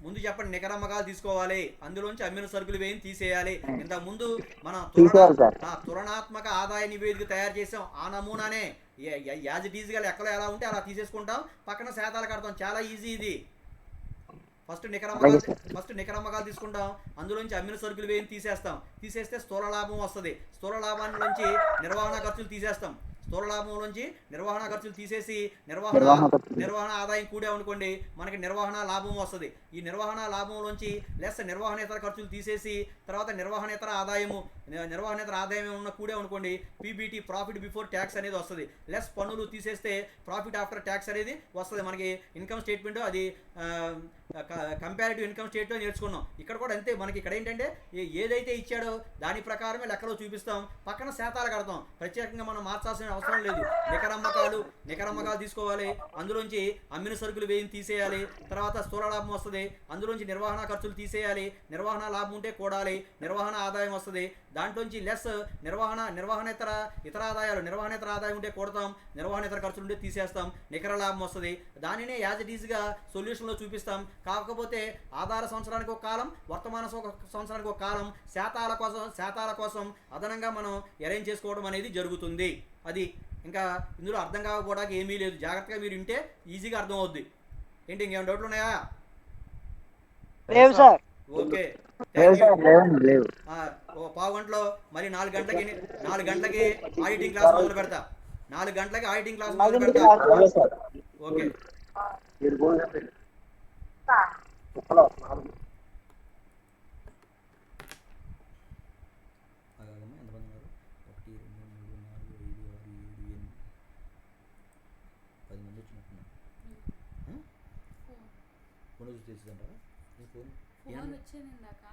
ముందు చెప్పండి. నికర అమ్మకాలు తీసుకోవాలి, అందులోంచి అమ్మిన సరుకులు వేయం తీసేయాలి. ఇంతకు ముందు మనం తులనాత్మక ఆదాయ నివేదిక తయారు చేసాం. ఆ నమూనానే యాజ్ ఇట్ ఈజీగా లెక్కలో ఎలా ఉంటే అలా తీసేసుకుంటాం, పక్కన శాతాలు కడతాం. చాలా ఈజీ ఇది. ఫస్ట్ నికర అమ్మకాలు తీసుకుంటాం, అందులోంచి అమ్మిన సరుకులు వేయం తీసేస్తే స్థూల లాభం వస్తుంది. స్థూల లాభాన్ని నుంచి నిర్వహణ ఖర్చులు తీసేస్తాం. స్థూల లాభం నుంచి నిర్వహణ ఖర్చులు తీసేసి నిర్వహణ ఆదాయం కూడామనుకోండి, మనకి నిర్వహణ లాభం వస్తుంది. ఈ నిర్వహణ లాభంలోంచి లెస్ నిర్వహణేతర ఖర్చులు తీసేసి తర్వాత నిర్వహణేతర ఆదాయం ఉన్న కూడామనుకోండి, పీబీటీ, ప్రాఫిట్ బిఫోర్ ట్యాక్స్ అనేది వస్తుంది. లెస్ పన్నులు తీసేస్తే ప్రాఫిట్ ఆఫ్టర్ ట్యాక్స్ అనేది వస్తుంది. మనకి ఇన్కమ్ స్టేట్మెంట్ అది కంపారిటివ్ ఇన్కమ్ స్టేట్మెంట్ నేర్చుకున్నాం. ఇక్కడ కూడా అంతే. మనకి ఇక్కడ ఏంటంటే ఏదైతే ఇచ్చాడో దాని ప్రకారమే లెక్కలో చూపిస్తాం, పక్కన శాతాలు కడతాం. ప్రత్యేకంగా మనం మార్చాల్సిన అవసరం లేదు. నికర అమ్మకాలు తీసుకోవాలి, అందులోంచి అమ్మిన సరుకులు వేయం తీసేయాలి. తర్వాత స్థూల లాభం వస్తుంది, అందులోంచి నిర్వహణ ఖర్చులు తీసేయాలి. నిర్వహణ లాభం ఉంటే కూడాలి, నిర్వహణ ఆదాయం వస్తుంది. దాంట్లోంచి లెస్ నిర్వహణేతర ఆదాయం ఉంటే కూడతాం, నిర్వహణేతర ఖర్చులు ఉంటే తీసేస్తాం, నికర లాభం వస్తుంది. దానినే యాజ్ ఇట్ ఈజ్గా సొల్యూషన్లో చూపిస్తాం. కాకపోతే ఆధార సంవత్సరానికి ఒక కాలం, వర్తమాన సంవత్సరానికి ఒక కాలం శాతాల కోసం అదనంగా మనం అరేంజ్ చేసుకోవడం అనేది జరుగుతుంది. అది ఇంకా ఇందులో అర్థం కాకపోవడానికి ఏమీ లేదు. జాగ్రత్తగా మీరు వింటే ఈజీగా అర్థం అవుద్ది. ఏంటి ఇంకేమైనా డౌట్లు ఉన్నాయా? ఓకే, పావు గంటలో మరి 4 గంటలకి ఆడిటింగ్ క్లాస్ మొదలు పెడతా. 4 గంటలకి ఆడిటింగ్ క్లాస్ మొదలు పెడతా. ఓకే. ఫోన్ వచ్చింది ఇందాక.